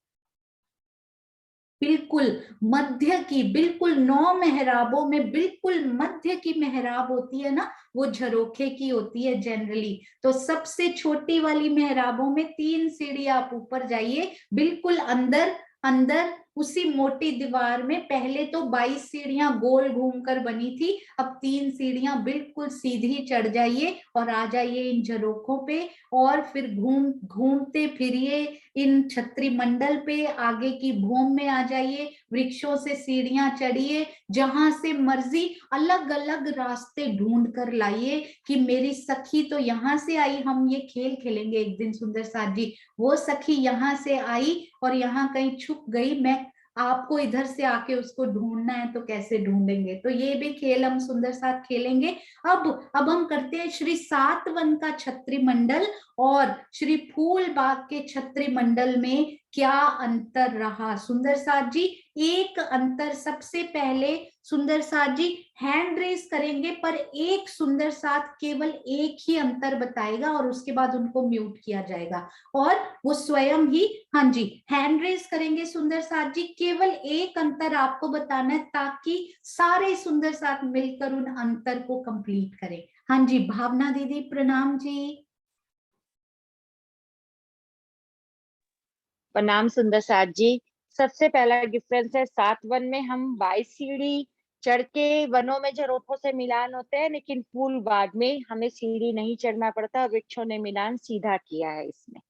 बिल्कुल मध्य की, बिल्कुल 9 मेहराबों में बिल्कुल मध्य की मेहराब होती है ना, वो झरोखे की होती है जनरली। तो सबसे छोटी वाली मेहराबों में 3 सीढ़ी आप ऊपर जाइए, बिल्कुल अंदर अंदर उसी मोटी दीवार में पहले तो 22 सीढ़ियां गोल घूमकर बनी थी, अब 3 सीढ़ियां बिल्कुल सीधी चढ़ जाइए और आ जाइए इन झरोखों पे, और फिर घूमते फिरिए इन छत्री मंडल पे, आगे की भूमि में आ जाइए, वृक्षों से सीढ़ियां चढ़िए, जहां से मर्जी अलग अलग रास्ते ढूंढ कर लाइए कि मेरी सखी तो यहाँ से आई, हम ये खेल खेलेंगे एक दिन सुंदर साथ जी, वो सखी यहाँ से आई और यहाँ कहीं छुप गई, मैं आपको इधर से आके उसको ढूंढना है तो कैसे ढूंढेंगे। तो ये भी खेल हम सुंदर साथ खेलेंगे। अब हम करते हैं श्री सात वन का छत्री मंडल और श्री फूल बाग के छत्री मंडल में क्या अंतर रहा सुंदर साथ जी। एक अंतर सबसे पहले सुंदर साथ जी हैंड रेस करेंगे, पर एक सुंदर साथ केवल एक ही अंतर बताएगा और उसके बाद उनको म्यूट किया जाएगा और वो स्वयं ही, हाँ जी हैंड रेस करेंगे सुंदर साथ जी, केवल एक अंतर आपको बताना है ताकि सारे सुंदर साथ मिलकर उन अंतर को कंप्लीट करें। हाँ जी भावना दीदी प्रणाम जी। प्रणाम सुंदर साथ जी। सबसे पहला डिफरेंस है, सात वन में हम 22 सीढ़ी चढ़ के वनों में झरोखों से मिलान होते हैं, लेकिन फूल बाग में हमें सीढ़ी नहीं चढ़ना पड़ता, वृक्षों ने मिलान सीधा किया है इसमें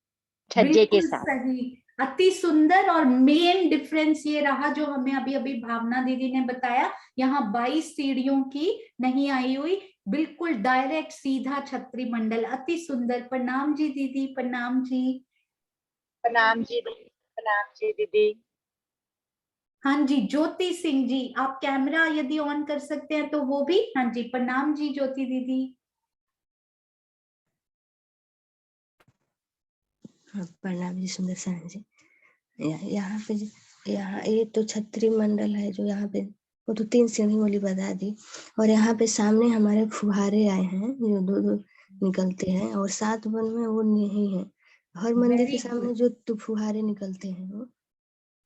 छज्जे के बिल्कुल साथ। सही, अति सुंदर। और मेन डिफरेंस ये रहा जो हमें अभी अभी भावना दीदी ने बताया, यहाँ 22 सीढ़ियों की नहीं आई हुई, बिल्कुल डायरेक्ट सीधा छत्री मंडल, अति सुंदर। प्रणाम जी दीदी, प्रणाम जी। प्रणाम जी दीदी। प्रणाम जी दीदी। हाँ जी ज्योति सिंह जी, आप कैमरा यदि ऑन कर सकते हैं तो वो भी। हाँ जी प्रणाम जी ज्योति दीदी। हाँ प्रणाम जी सुंदर साथ जी। यहाँ पे यहाँ ये तो छत्री मंडल है जो यहाँ पे, वो तो 3 सीढ़ी वाली बता दी, और यहाँ पे सामने हमारे फुहारे आए हैं जो दो दो निकलते हैं, और 7 वन में वो नहीं है, हर मंदिर के वेरी गुड। सामने जो तो फुहारे निकलते हैं वो।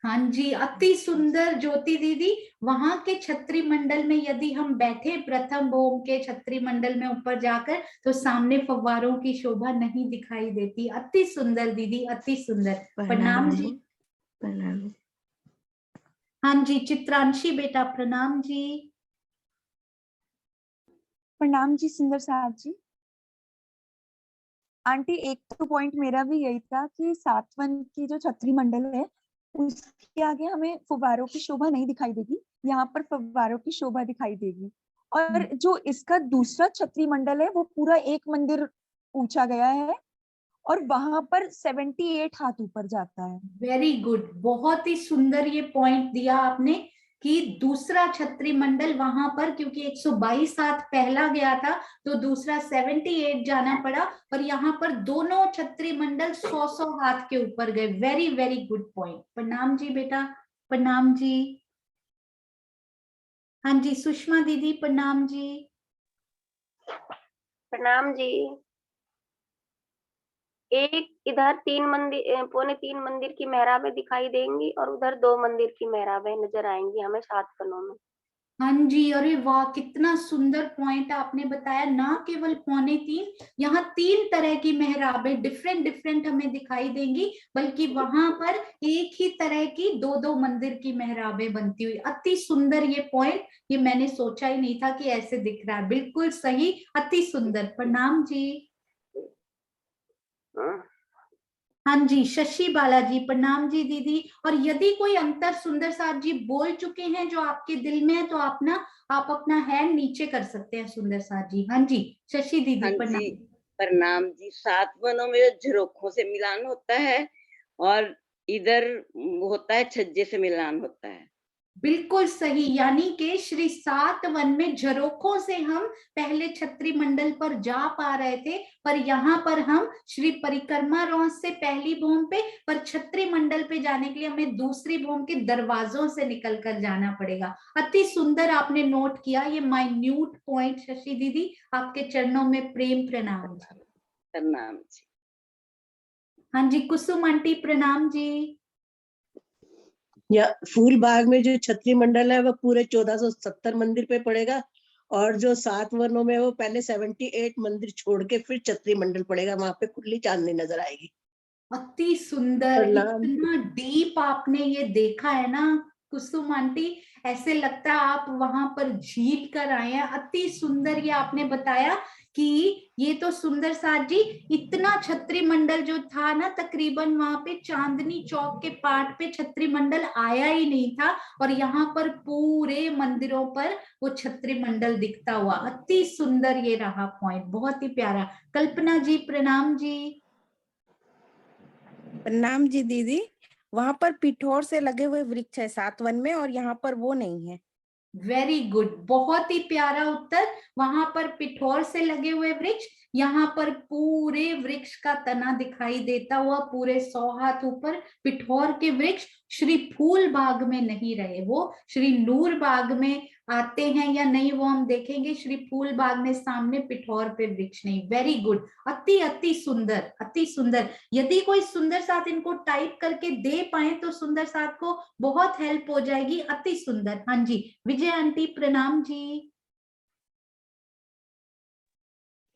हाँ जी अति सुंदर ज्योति दीदी। वहां के छत्री मंडल में यदि हम बैठे प्रथम भोग के छत्री मंडल में ऊपर जाकर, तो सामने फव्वारों की शोभा नहीं दिखाई देती। अति सुंदर दीदी, अति सुंदर। प्रणाम प्रणाम जी। जी। प्रणाम जी। हाँ जी चित्रांशी बेटा प्रणाम जी। प्रणाम जी सुंदर साथ जी। आंटी एक तो पॉइंट मेरा भी यही था कि सातवन की जो छत्री मंडल है उसके आगे हमें फव्वारों की शोभा नहीं दिखाई देगी, यहाँ पर फव्वारों की शोभा दिखाई देगी। और जो इसका दूसरा छत्री मंडल है वो पूरा एक मंदिर ऊंचा गया है और वहां पर 78 हाथ ऊपर जाता है। वेरी गुड, बहुत ही सुंदर ये पॉइंट दिया आपने कि दूसरा छत्री मंडल वहां पर, क्योंकि 122 हाथ पहला गया था तो दूसरा 78 जाना पड़ा, पर यहाँ पर दोनों छत्री मंडल 100 हाथ के ऊपर गए। Very very good point. प्रणाम जी बेटा, प्रणाम जी। हाँ जी सुषमा दीदी, प्रणाम जी। प्रणाम जी। एक इधर 3 मंदिर, पौने 3 मंदिर की मेहराबें दिखाई देंगी और उधर 2 मंदिर की मेहराबें नजर आएंगी हमें 7 कनों में। हाँ जी, अरे वाह, कितना सुंदर पॉइंट आपने बताया। ना केवल पौने 3, यहाँ 3 तरह की मेहराबें डिफरेंट डिफरेंट हमें दिखाई देंगी, बल्कि वहां पर एक ही तरह की 2-2 मंदिर की मेहराबें बनती हुई। अति सुंदर ये पॉइंट, ये मैंने सोचा ही नहीं था कि ऐसे दिख रहा है। बिल्कुल सही, अति सुंदर। प्रणाम जी। हाँ जी शशि बालाजी, प्रणाम जी दीदी। और यदि कोई अंतर सुंदर साथ जी बोल चुके हैं जो आपके दिल में है, तो आप अपना हैंड नीचे कर सकते हैं सुंदर साथ जी। हाँ जी शशि दीदी, हाँ जी, प्रणाम। प्रणाम जी। 7 वनों में जो झरोखों से मिलान होता है और इधर होता है छज्जे से मिलान होता है। बिल्कुल सही, यानी कि श्री 7 वन में झरोखों से हम पहले छत्री मंडल पर जा पा रहे थे, पर यहाँ पर हम श्री परिक्रमा रॉस से पहली भूम पे, पर छत्री मंडल पे जाने के लिए हमें दूसरी भूम के दरवाजों से निकल कर जाना पड़ेगा। अति सुंदर आपने नोट किया ये माइन्यूट पॉइंट शशि दीदी, आपके चरणों में प्रेम प्रणाम। प्रणाम जी। हाँ जी कुसुम आंटी, प्रणाम जी। या फूल बाग में जो छत्री मंडल है वो पूरे 1470 मंदिर पे पड़ेगा, और जो 7 वर्णों में वो पहले 78 मंदिर छोड़ के फिर छत्री मंडल पड़ेगा, वहां पे खुली चांदनी नजर आएगी। अति सुंदर, प्रणाम। इतना डीप आपने ये देखा है ना कुसुम आंटी, ऐसे लगता है आप वहां पर झील कर आए हैं। अति सुंदर ये आपने बताया कि ये तो सुंदर साथ जी, इतना छत्री मंडल जो था ना, तकरीबन वहां पे चांदनी चौक के पार्ट पे छत्री मंडल आया ही नहीं था, और यहाँ पर पूरे मंदिरों पर वो छत्री मंडल दिखता हुआ। अति सुंदर ये रहा पॉइंट, बहुत ही प्यारा। कल्पना जी, प्रणाम जी। प्रणाम जी दीदी। वहां पर पिठोर से लगे हुए वृक्ष है 7 वन में, और यहाँ पर वो नहीं है। वेरी गुड, बहुत ही प्यारा उत्तर। वहां पर पिठोर से लगे हुए वृक्ष, यहाँ पर पूरे वृक्ष का तना दिखाई देता हुआ पूरे 100 हाथ ऊपर। पिठोर के वृक्ष श्री फूल बाग में नहीं रहे, वो श्री नूर बाग में आते हैं या नहीं वो हम देखेंगे। श्री फूल बाग में सामने पिठोर पे वृक्ष नहीं। वेरी गुड, अति अति सुंदर, अति सुंदर। यदि कोई सुंदर साथ इनको टाइप करके दे पाए तो सुंदर साथ को बहुत हेल्प हो जाएगी। अति सुंदर। हाँ जी विजय आंटी, प्रणाम जी।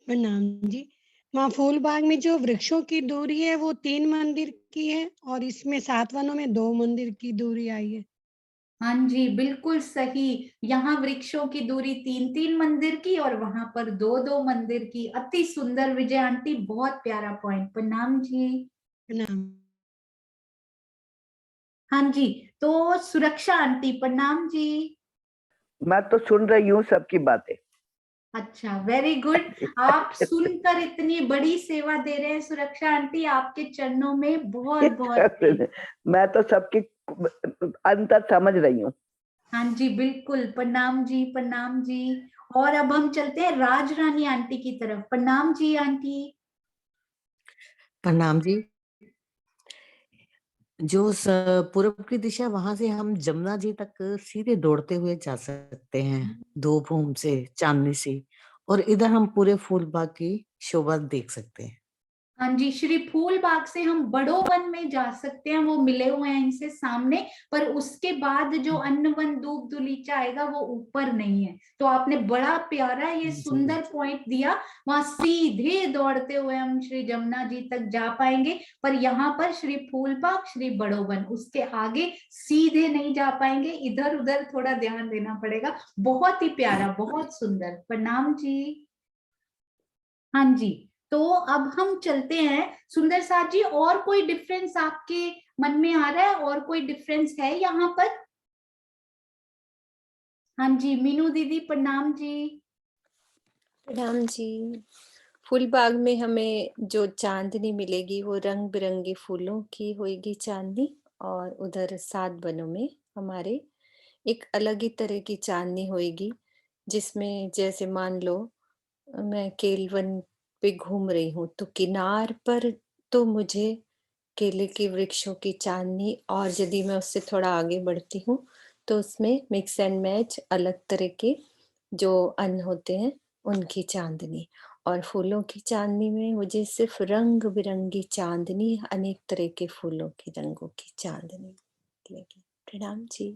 प्रणाम जी। वहाँ फूल बाग में जो वृक्षों की दूरी है वो 3 मंदिर की है, और इसमें 7 वनों में 2 मंदिर की दूरी आई है। हाँ जी बिल्कुल सही, यहाँ वृक्षों की दूरी 3-3 मंदिर की और वहां पर 2-2 मंदिर की। अति सुंदर विजय आंटी, बहुत प्यारा पॉइंट। प्रणाम जी। प्रणाम। हाँ जी, तो सुरक्षा आंटी, प्रणाम जी। मैं तो सुन रही हूँ सबकी बातें। अच्छा, वेरी गुड। आप सुनकर इतनी बड़ी सेवा दे रहे हैं सुरक्षा आंटी, आपके चरणों में बहुत बहुत। मैं तो सबकी अंतर समझ रही हूँ। हाँ जी बिल्कुल, प्रणाम जी, प्रणाम जी। और अब हम चलते हैं राज रानी आंटी की तरफ। प्रणाम जी आंटी। प्रणाम जी। जो पूर्व की दिशा, वहां से हम जमुना जी तक सीधे दौड़ते हुए जा सकते हैं, 2 भूम से, चांदनी से, और इधर हम पूरे फूल बाग की शोभा देख सकते हैं। हाँ जी, श्री फूल बाग से हम बड़ो वन में जा सकते हैं, वो मिले हुए हैं इनसे सामने, पर उसके बाद जो अन्न वन दूब दुलीचा आएगा वो ऊपर नहीं है। तो आपने बड़ा प्यारा ये सुंदर पॉइंट दिया, वहां सीधे दौड़ते हुए हम श्री जमुना जी तक जा पाएंगे, पर यहाँ पर श्री फूल बाग, श्री बड़ो वन, उसके आगे सीधे नहीं जा पाएंगे, इधर उधर थोड़ा ध्यान देना पड़ेगा। बहुत ही प्यारा, बहुत सुंदर। प्रणाम जी। हाँ जी, तो अब हम चलते हैं सुंदर साथ जी। और कोई डिफरेंस आपके मन में आ रहा है? और कोई डिफरेंस है यहाँ पर? हाँ जी, मीनू दीदी प्रणाम जी। प्रणाम जी। फूल बाग में हमें जो चांदनी मिलेगी वो रंग बिरंगे फूलों की होगी चांदनी, और उधर 7 बनों में हमारे एक अलग ही तरह की चांदनी होगी, जिसमें जैसे मान लो मैं केलवन पे घूम रही हूँ तो किनार पर तो मुझे केले के वृक्षों की चांदनी, और यदि मैं उससे थोड़ा आगे बढ़ती हूँ तो उसमें मिक्स एंड मैच अलग तरह के जो अन्न होते हैं उनकी चांदनी, और फूलों की चांदनी में मुझे सिर्फ रंग बिरंगी चांदनी, अनेक तरह के फूलों के रंगों की चांदनी लगी। प्रणाम जी।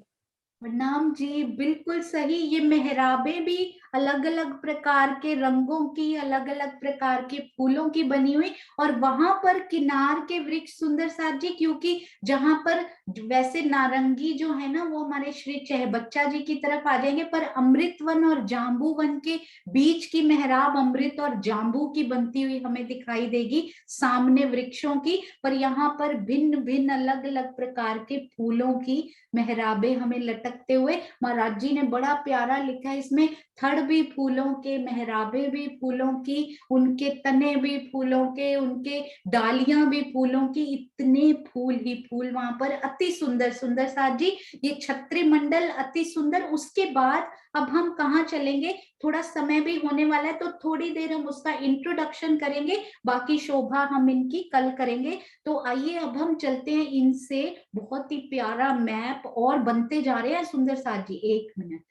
प्रणाम जी, बिल्कुल सही। ये मेहराबें भी अलग अलग प्रकार के रंगों की, अलग अलग प्रकार के फूलों की बनी हुई, और वहां पर किनार के वृक्ष सुंदर साथ जी, क्योंकि जहां पर वैसे नारंगी जो है ना वो हमारे श्री चहबच्चा जी की तरफ आ जाएंगे, पर अमृत वन और जाम्बू वन के बीच की मेहराब अमृत और जाम्बू की बनती हुई हमें दिखाई देगी सामने वृक्षों की। पर यहाँ पर भिन्न भिन्न अलग अलग प्रकार के फूलों की मेहराबे हमें लटकते हुए, महाराज जी ने बड़ा प्यारा लिखा है इसमें, थड़ भी फूलों के, मेहराबे भी फूलों की, उनके तने भी फूलों के, उनके डालियां भी फूलों की, इतने फूल ही फूल वहां पर, अति सुंदर सुंदर साथ जी। ये छत्री मंडल अति सुंदर। उसके बाद अब हम कहाँ चलेंगे, थोड़ा समय भी होने वाला है तो थोड़ी देर हम उसका इंट्रोडक्शन करेंगे, बाकी शोभा हम इनकी कल करेंगे। तो आइए अब हम चलते हैं इनसे, बहुत ही प्यारा मैप और बनते जा रहे हैं सुंदर साथ जी। एक मिनट,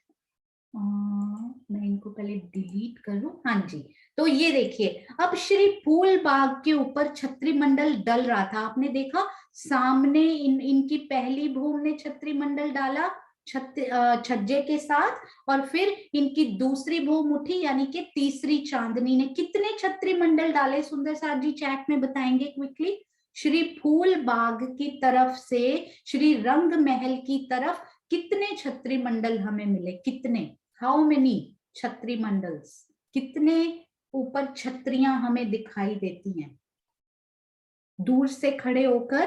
मैं इनको पहले डिलीट कर लूं। हाँ जी, तो ये देखिए, अब श्री फूल बाग के ऊपर छत्री मंडल डल रहा था, आपने देखा सामने इनकी पहली भूम ने छत्री मंडल डाला छज्जे के साथ, और फिर इनकी दूसरी भूम उठी, यानी कि तीसरी चांदनी ने कितने छत्री मंडल डाले सुंदर साथ जी, चैट में बताएंगे क्विकली। श्री फूल बाग की तरफ से श्री रंग महल की तरफ कितने छत्री मंडल हमें मिले, कितने, हाउ मेनी छत्री मंडल्स, कितने ऊपर छत्रियां हमें दिखाई देती हैं दूर से खड़े होकर,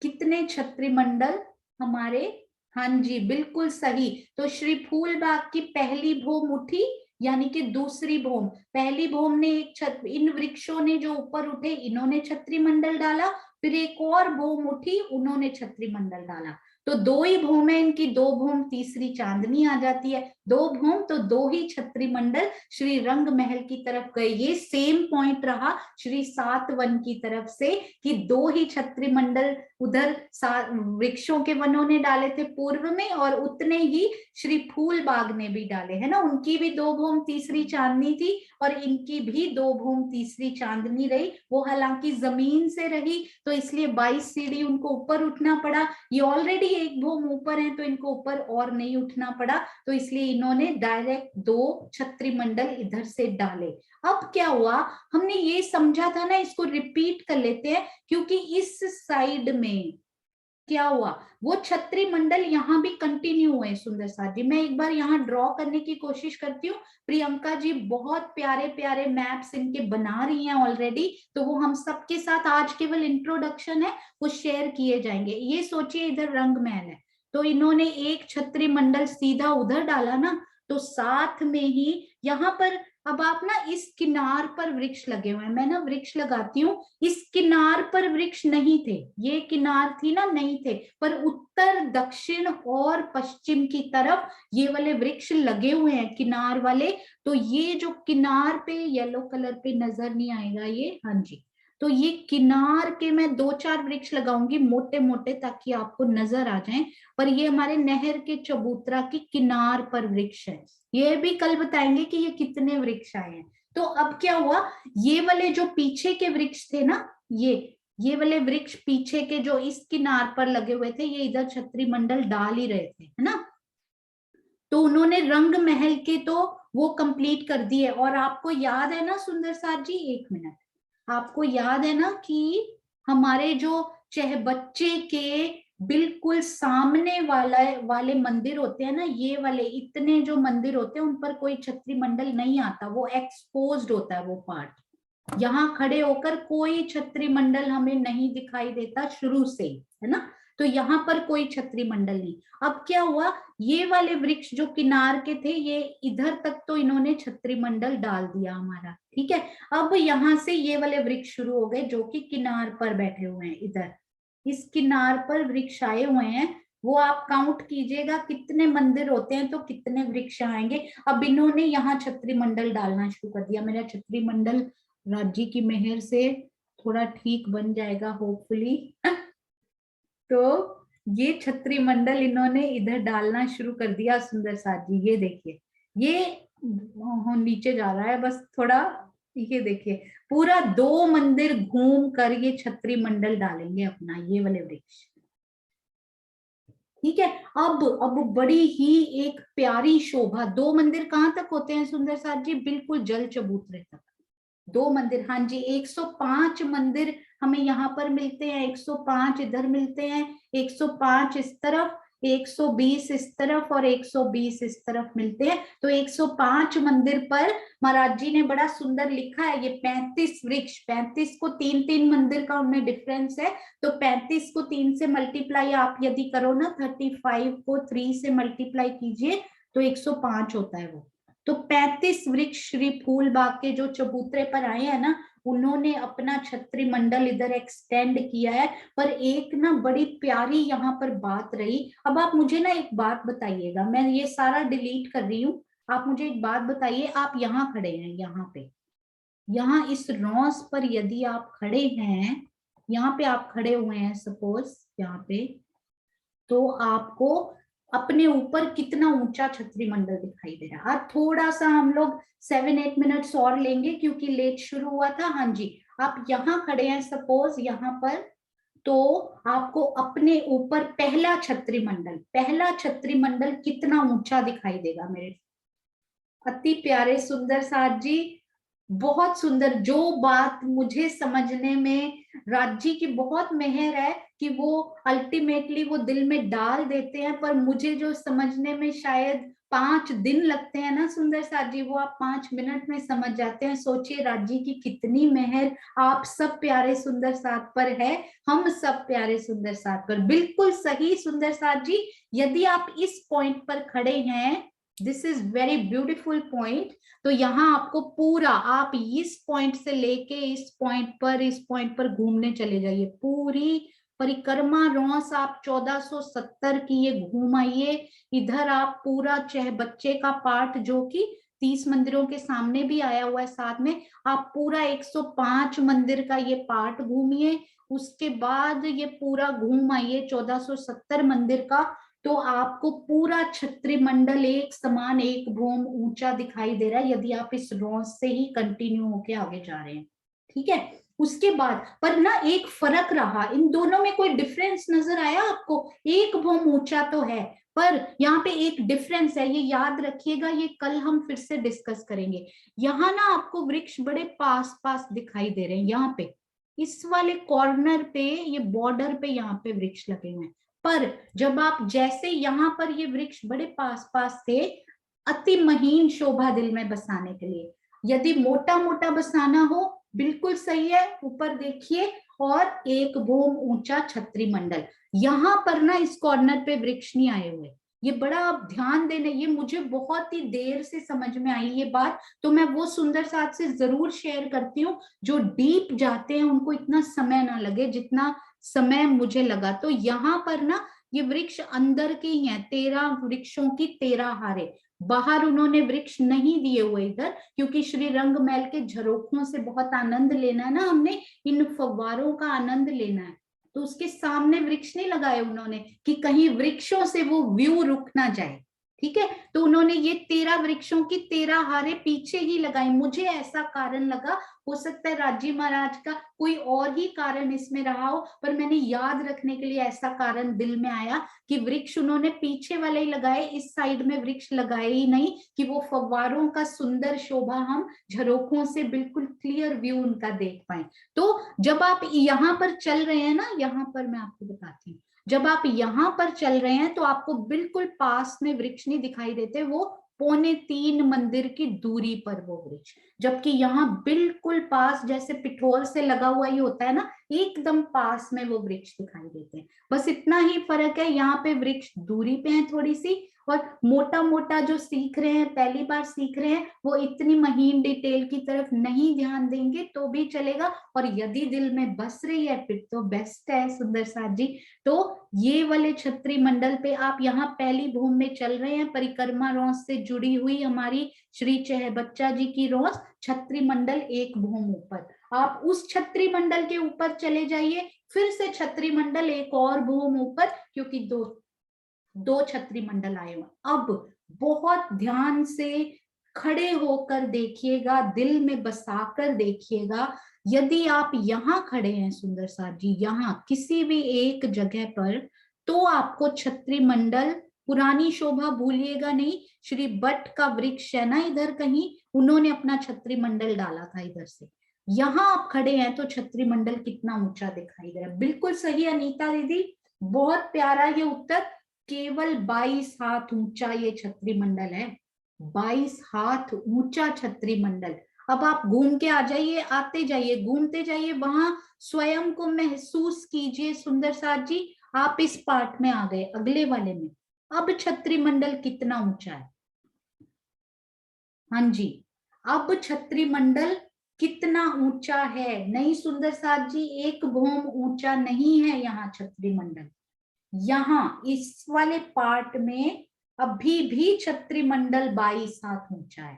कितने छत्री मंडल हमारे। हाँ जी, बिल्कुल सही। तो श्री फूल बाग की पहली भूम उठी, यानी कि दूसरी भूम, पहली भूम ने एक इन वृक्षों ने जो ऊपर उठे इन्होंने छत्री मंडल डाला, फिर एक और भूम उठी उन्होंने छत्री मंडल डाला, तो दो ही भूम है इनकी, दो भूम तीसरी चांदनी आ जाती है, दो भूम तो दो ही छत्री मंडल श्री रंग महल की तरफ गए। ये सेम पॉइंट रहा श्री सात वन की तरफ से कि दो ही छत्री मंडल उधर वृक्षों के वनों ने डाले थे पूर्व में, और उतने ही श्री फूल बाग ने भी डाले, है ना, उनकी भी दो भूम तीसरी चांदनी थी और इनकी भी दो भूम तीसरी चांदनी रही। वो हालांकि जमीन से रही तो इसलिए 22 सीढ़ी उनको ऊपर उठना पड़ा, ये ऑलरेडी एक भूम ऊपर है तो इनको ऊपर और नहीं उठना पड़ा, तो इसलिए इन्होंने डायरेक्ट दो छत्री मंडल इधर से डाले। अब क्या हुआ, हमने ये समझा था ना, इसको रिपीट कर लेते हैं, क्योंकि इस साइड में क्या हुआ, वो छत्री मंडल यहाँ भी कंटिन्यू हुए सुंदर साथ जी। मैं एक बार यहाँ ड्रॉ करने की कोशिश करती हूँ, प्रियंका जी बहुत प्यारे प्यारे मैप्स इनके बना रही हैं ऑलरेडी, तो वो हम सबके साथ, आज केवल इंट्रोडक्शन है, वो शेयर किए जाएंगे। ये सोचिए इधर रंग महल है, तो इन्होंने एक छत्री मंडल सीधा उधर डाला ना, तो साथ में ही यहाँ पर अब आप ना इस किनार पर वृक्ष लगे हुए हैं, मैं ना वृक्ष लगाती हूँ, इस किनार पर वृक्ष नहीं थे, ये किनार थी ना, नहीं थे, पर उत्तर दक्षिण और पश्चिम की तरफ ये वाले वृक्ष लगे हुए हैं किनार वाले। तो ये जो किनार पे येलो कलर पे नजर नहीं आएगा ये, हाँ जी, तो ये किनार के मैं 2-4 वृक्ष लगाऊंगी मोटे मोटे ताकि आपको नजर आ जाएं, पर ये हमारे नहर के चबूतरा की किनार पर वृक्ष है, ये भी कल बताएंगे कि ये कितने वृक्ष आए हैं। तो अब क्या हुआ, ये वाले जो पीछे के वृक्ष थे ना, ये वाले वृक्ष पीछे के जो इस किनार पर लगे हुए थे, ये इधर छत्री मंडल डाल ही रहे थे, है ना, तो उन्होंने रंग महल के तो वो कंप्लीट कर दिए। और आपको याद है ना सुंदर साथ जी, एक मिनट, आपको याद है ना कि हमारे जो चहबच्चे के बिल्कुल सामने वाले मंदिर होते हैं ना, ये वाले इतने जो मंदिर होते हैं उन पर कोई छत्री मंडल नहीं आता, वो एक्सपोज्ड होता है वो पार्ट, यहाँ खड़े होकर कोई छत्री मंडल हमें नहीं दिखाई देता शुरू से ही, है ना। तो यहाँ पर कोई छत्री मंडल नहीं। अब क्या हुआ, ये वाले वृक्ष जो किनार के थे ये इधर तक तो इन्होंने छत्री मंडल डाल दिया हमारा, ठीक है। अब यहाँ से ये वाले वृक्ष शुरू हो गए जो कि किनार पर बैठे हुए हैं, इधर इस किनार पर वृक्ष आए हुए हैं। वो आप काउंट कीजिएगा कितने मंदिर होते हैं तो कितने वृक्ष आएंगे। अब इन्होंने यहाँ छत्री मंडल डालना शुरू कर दिया। मेरा छत्री मंडल राज्य की मेहर से थोड़ा ठीक बन जाएगा होपफुली। तो ये छत्री मंडल इन्होंने इधर डालना शुरू कर दिया सुंदर साथ जी। ये देखिए ये नीचे जा रहा है बस थोड़ा, ये देखिए पूरा 2 मंदिर घूम कर ये छत्री मंडल डालेंगे अपना, ये वाले वृक्ष, ठीक है। अब बड़ी ही एक प्यारी शोभा। 2 मंदिर कहाँ तक होते हैं सुंदर साथ जी? बिल्कुल जल चबूतरे तक 2 मंदिर, हाँ जी। 105 मंदिर हमें यहाँ पर मिलते हैं, 105 इधर मिलते हैं, 105 इस तरफ, 120 इस तरफ और 120 इस तरफ मिलते हैं। तो 105 मंदिर पर महाराज जी ने बड़ा सुंदर लिखा है ये 35 वृक्ष। 35 को 3-3 मंदिर का उनमें डिफरेंस है, तो 35 को 3 से मल्टीप्लाई आप यदि करो ना, 35 को 3 से मल्टीप्लाई कीजिए तो 105 होता है वो। तो 35 वृक्ष श्री फूलबाग के जो चबूतरे पर आए हैं ना, उन्होंने अपना छत्री मंडल इधर एक्सटेंड किया है। पर एक ना बड़ी प्यारी यहाँ पर बात रही। अब आप मुझे ना एक बात बताइएगा, मैं ये सारा डिलीट कर रही हूँ, आप मुझे एक बात बताइए। आप यहाँ खड़े हैं, यहाँ पे, यहाँ इस रॉस पर यदि आप खड़े हैं, यहाँ पे आप खड़े हुए हैं सपोज यहाँ पे, तो आपको अपने ऊपर कितना ऊंचा छत्री मंडल दिखाई दे रहा है। आज थोड़ा सा हम लोग 7-8 मिनट्स और लेंगे क्योंकि लेट शुरू हुआ था। हाँ जी, आप यहाँ खड़े हैं सपोज यहाँ पर, तो आपको अपने ऊपर पहला छत्री मंडल कितना ऊंचा दिखाई देगा मेरे अति प्यारे सुंदर साथ जी। बहुत सुंदर। जो बात मुझे समझने में राज्य की बहुत मेहर है कि वो अल्टीमेटली वो दिल में डाल देते हैं, पर मुझे जो समझने में शायद 5 दिन लगते हैं ना सुंदर साथ जी, वो आप 5 मिनट में समझ जाते हैं। सोचिए राज्य की कितनी मेहर आप सब प्यारे सुंदर साथ पर है, हम सब प्यारे सुंदर साथ पर। बिल्कुल सही सुंदर साथ जी। यदि आप इस पॉइंट पर खड़े हैं, this is very beautiful point, तो यहाँ आपको पूरा, आप इस पॉइंट से लेके इस पॉइंट पर घूमने चले जाइए। पूरी परिक्रमा रॉस आप 1470 की ये घूम आइए। इधर आप पूरा बच्चे का पाठ जो कि 30 मंदिरों के सामने भी आया हुआ है साथ में, आप पूरा 105 मंदिर का ये पाठ घूमिए। उसके बाद ये पूरा घूम आइए 1470 मंदिर का, तो आपको पूरा छत्री मंडल एक समान एक भूम ऊंचा दिखाई दे रहा है यदि आप इस रॉस से ही कंटिन्यू होके आगे जा रहे हैं, ठीक है। उसके बाद पर ना एक फर्क रहा, इन दोनों में कोई डिफरेंस नजर आया आपको? एक भूम ऊंचा तो है, पर यहाँ पे एक डिफरेंस है, ये याद रखिएगा, ये कल हम फिर से डिस्कस करेंगे। यहाँ ना आपको वृक्ष बड़े पास पास दिखाई दे रहे हैं, यहाँ पे इस वाले कॉर्नर पे, ये बॉर्डर पे यहाँ पे वृक्ष लगे हुए हैं। पर जब आप जैसे यहाँ पर ये वृक्ष बड़े पास पास थे, अति महीन शोभा दिल में बसाने के लिए, यदि मोटा मोटा बसाना हो बिल्कुल सही है, ऊपर देखिए, और एक भूम ऊंचा छत्री मंडल। यहाँ पर ना इस कॉर्नर पे वृक्ष नहीं आए हुए, ये बड़ा आप ध्यान देने, ये मुझे बहुत ही देर से समझ में आई ये बात, तो मैं वो सुंदर साथ से जरूर शेयर करती हूँ। जो डीप जाते हैं उनको इतना समय ना लगे जितना समय मुझे लगा। तो यहाँ पर ना ये वृक्ष अंदर के ही हैं, 13 वृक्षों की 13 हारे। बाहर उन्होंने वृक्ष नहीं दिए हुए इधर, क्योंकि श्री रंगमहल के झरोखों से बहुत आनंद लेना है ना, हमने इन फव्वारों का आनंद लेना है, तो उसके सामने वृक्ष नहीं लगाए उन्होंने कि कहीं वृक्षों से वो व्यू रुक ना जाए, ठीक है। तो उन्होंने ये 13 वृक्षों की 13 हारे पीछे ही लगाई। मुझे ऐसा कारण लगा, हो सकता है राजी महाराज का कोई और ही कारण इसमें रहा हो, पर मैंने याद रखने के लिए ऐसा कारण दिल में आया कि वृक्ष उन्होंने पीछे वाले ही लगाए, इस साइड में वृक्ष लगाए ही नहीं, कि वो फव्वारों का सुंदर शोभा हम झरोखों से बिल्कुल क्लियर व्यू उनका देख पाए। तो जब आप यहाँ पर चल रहे हैं ना, यहाँ पर मैं आपको बताती हूँ, जब आप यहाँ पर चल रहे हैं तो आपको बिल्कुल पास में वृक्ष नहीं दिखाई देते, वो 2.25 मंदिर की दूरी पर वो वृक्ष, जबकि यहाँ बिल्कुल पास, जैसे पिठोर से लगा हुआ ही होता है ना, एकदम पास में वो वृक्ष दिखाई देते हैं। बस इतना ही फर्क है, यहाँ पे वृक्ष दूरी पे है थोड़ी सी, और मोटा मोटा जो सीख रहे हैं, पहली बार सीख रहे हैं, वो इतनी महीन डिटेल की तरफ नहीं ध्यान देंगे तो भी चलेगा। और यदि दिल में बस रही है फिर तो बेस्ट है सुंदर साथ जी। तो ये वाले छत्री मंडल पे आप यहाँ पहली भूमि में चल रहे हैं, परिक्रमा रौस से जुड़ी हुई हमारी श्री चहबच्चा जी की रौस, छत्री मंडल एक भूमि ऊपर। आप उस छत्री मंडल के ऊपर चले जाइए, फिर से छत्री मंडल एक और भूमि ऊपर, क्योंकि दो छत्री मंडल आए हुए। अब बहुत ध्यान से खड़े होकर देखिएगा, दिल में बसाकर देखिएगा। यदि आप यहाँ खड़े हैं सुंदर साथ जी, यहाँ किसी भी एक जगह पर, तो आपको छत्री मंडल, पुरानी शोभा भूलिएगा नहीं, श्री बट का वृक्ष है ना इधर कहीं, उन्होंने अपना छत्री मंडल डाला था इधर से। यहाँ आप खड़े हैं तो छत्री मंडल कितना ऊंचा दिखाई दे रहा है। बिल्कुल सही अनीता दीदी, बहुत प्यारा ये उत्तर। केवल 22 हाथ ऊंचा ये छत्री मंडल है, 22 हाथ ऊंचा छत्री मंडल। अब आप घूम के आ जाइए, आते जाइए, घूमते जाइए, वहां स्वयं को महसूस कीजिए सुंदर साथ जी। आप इस पार्ट में आ गए, अगले वाले में। अब छत्री मंडल कितना ऊंचा है? हाँ जी, अब छत्री मंडल कितना ऊंचा है? नहीं सुंदर साथ जी, एक भौम ऊंचा नहीं है यहाँ छत्री मंडल। यहाँ इस वाले पार्ट में अभी भी छत्री मंडल 22 हाथ ऊंचा है,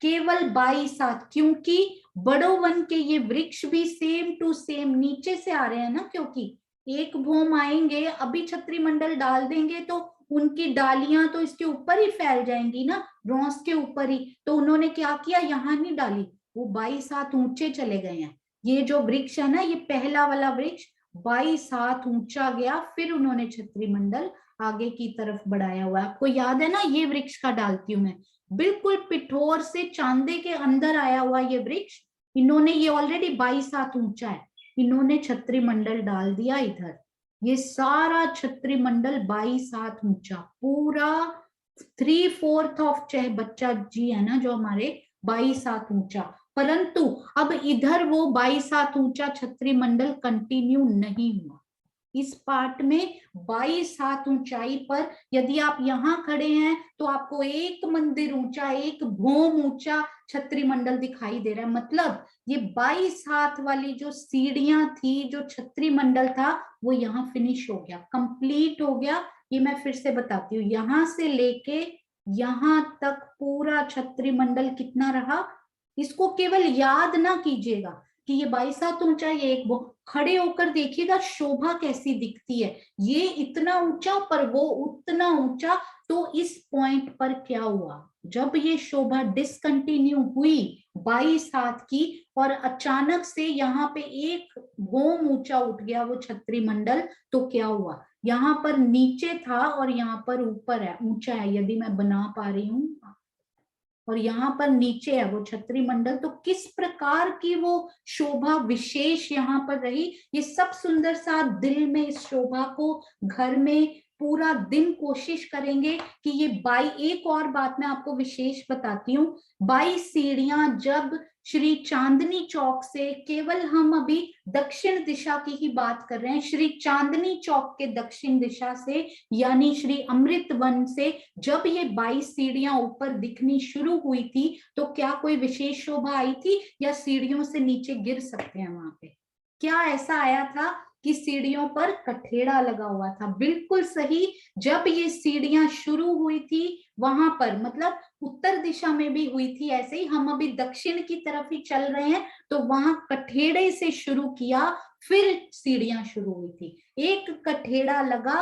केवल 22 हाथ, क्योंकि बड़ो वन के ये वृक्ष भी सेम टू सेम नीचे से आ रहे हैं ना, क्योंकि एक भौम आएंगे, अभी छत्री मंडल डाल देंगे तो उनकी डालियां तो इसके ऊपर ही फैल जाएंगी ना, रौस के ऊपर ही। तो उन्होंने क्या किया, यहाँ नहीं डाली, वो 22 हाथ ऊंचे चले गए हैं। ये जो वृक्ष है ना, ये पहला वाला वृक्ष 22 हाथ ऊंचा गया, फिर उन्होंने छत्री मंडल आगे की तरफ बढ़ाया हुआ है। आपको याद है ना, ये वृक्ष का डालती हूं मैं, बिल्कुल पिठोर से चांदे के अंदर आया हुआ ये वृक्ष, इन्होंने, ये ऑलरेडी 22 हाथ ऊंचा है, इन्होंने छत्री मंडल डाल दिया इधर। ये सारा छत्री मंडल 22 हाथ ऊंचा, पूरा 3/4 ऑफ चहबच्चा जी है ना जो हमारे, 22 हाथ ऊंचा। परंतु अब इधर वो 22 हाथ ऊंचा छत्री मंडल कंटिन्यू नहीं हुआ। इस पार्ट में 22 हाथ ऊंचाई पर यदि आप यहाँ खड़े हैं तो आपको एक मंदिर ऊंचा, एक भौम ऊंचा छत्री मंडल दिखाई दे रहा है। मतलब ये 22 हाथ वाली जो सीढ़ियां थी, जो छत्री मंडल था, वो यहाँ फिनिश हो गया, कंप्लीट हो गया। ये मैं फिर से बताती हूँ, यहाँ से लेके यहाँ तक पूरा छत्री मंडल कितना रहा, इसको केवल याद ना कीजिएगा कि ये 22 हाथ ऊंचा, ये एक खड़े होकर देखिएगा शोभा कैसी दिखती है। ये इतना ऊंचा पर वो उतना ऊंचा। तो इस पॉइंट पर क्या हुआ, जब ये शोभा डिसकंटिन्यू हुई 22 हाथ की, और अचानक से यहाँ पे एक भौम ऊंचा उठ गया वो छत्री मंडल, तो क्या हुआ, यहाँ पर नीचे था और यहाँ पर ऊपर है, ऊंचा है, यदि मैं बना पा रही हूँ, और यहाँ पर नीचे है वो छत्री मंडल। तो किस प्रकार की वो शोभा विशेष यहाँ पर रही, ये सब सुंदर सा दिल में इस शोभा को घर में पूरा दिन कोशिश करेंगे कि ये 22, एक और बात मैं आपको विशेष बताती हूँ, 22 सीढ़ियां जब श्री चांदनी चौक से, केवल हम अभी दक्षिण दिशा की ही बात कर रहे हैं, श्री चांदनी चौक के दक्षिण दिशा से यानी श्री अमृत वन से जब ये 22 सीढ़ियां ऊपर दिखनी शुरू हुई थी, तो क्या कोई विशेष शोभा आई थी, या सीढ़ियों से नीचे गिर सकते हैं वहां पे? क्या ऐसा आया था कि सीढ़ियों पर कठेड़ा लगा हुआ था? बिल्कुल सही, जब ये सीढ़ियां शुरू हुई थी वहां पर, मतलब उत्तर दिशा में भी हुई थी ऐसे ही, हम अभी दक्षिण की तरफ ही चल रहे हैं, तो वहां कठेड़े से शुरू किया, फिर सीढ़ियां शुरू हुई थी, एक कठेड़ा लगा,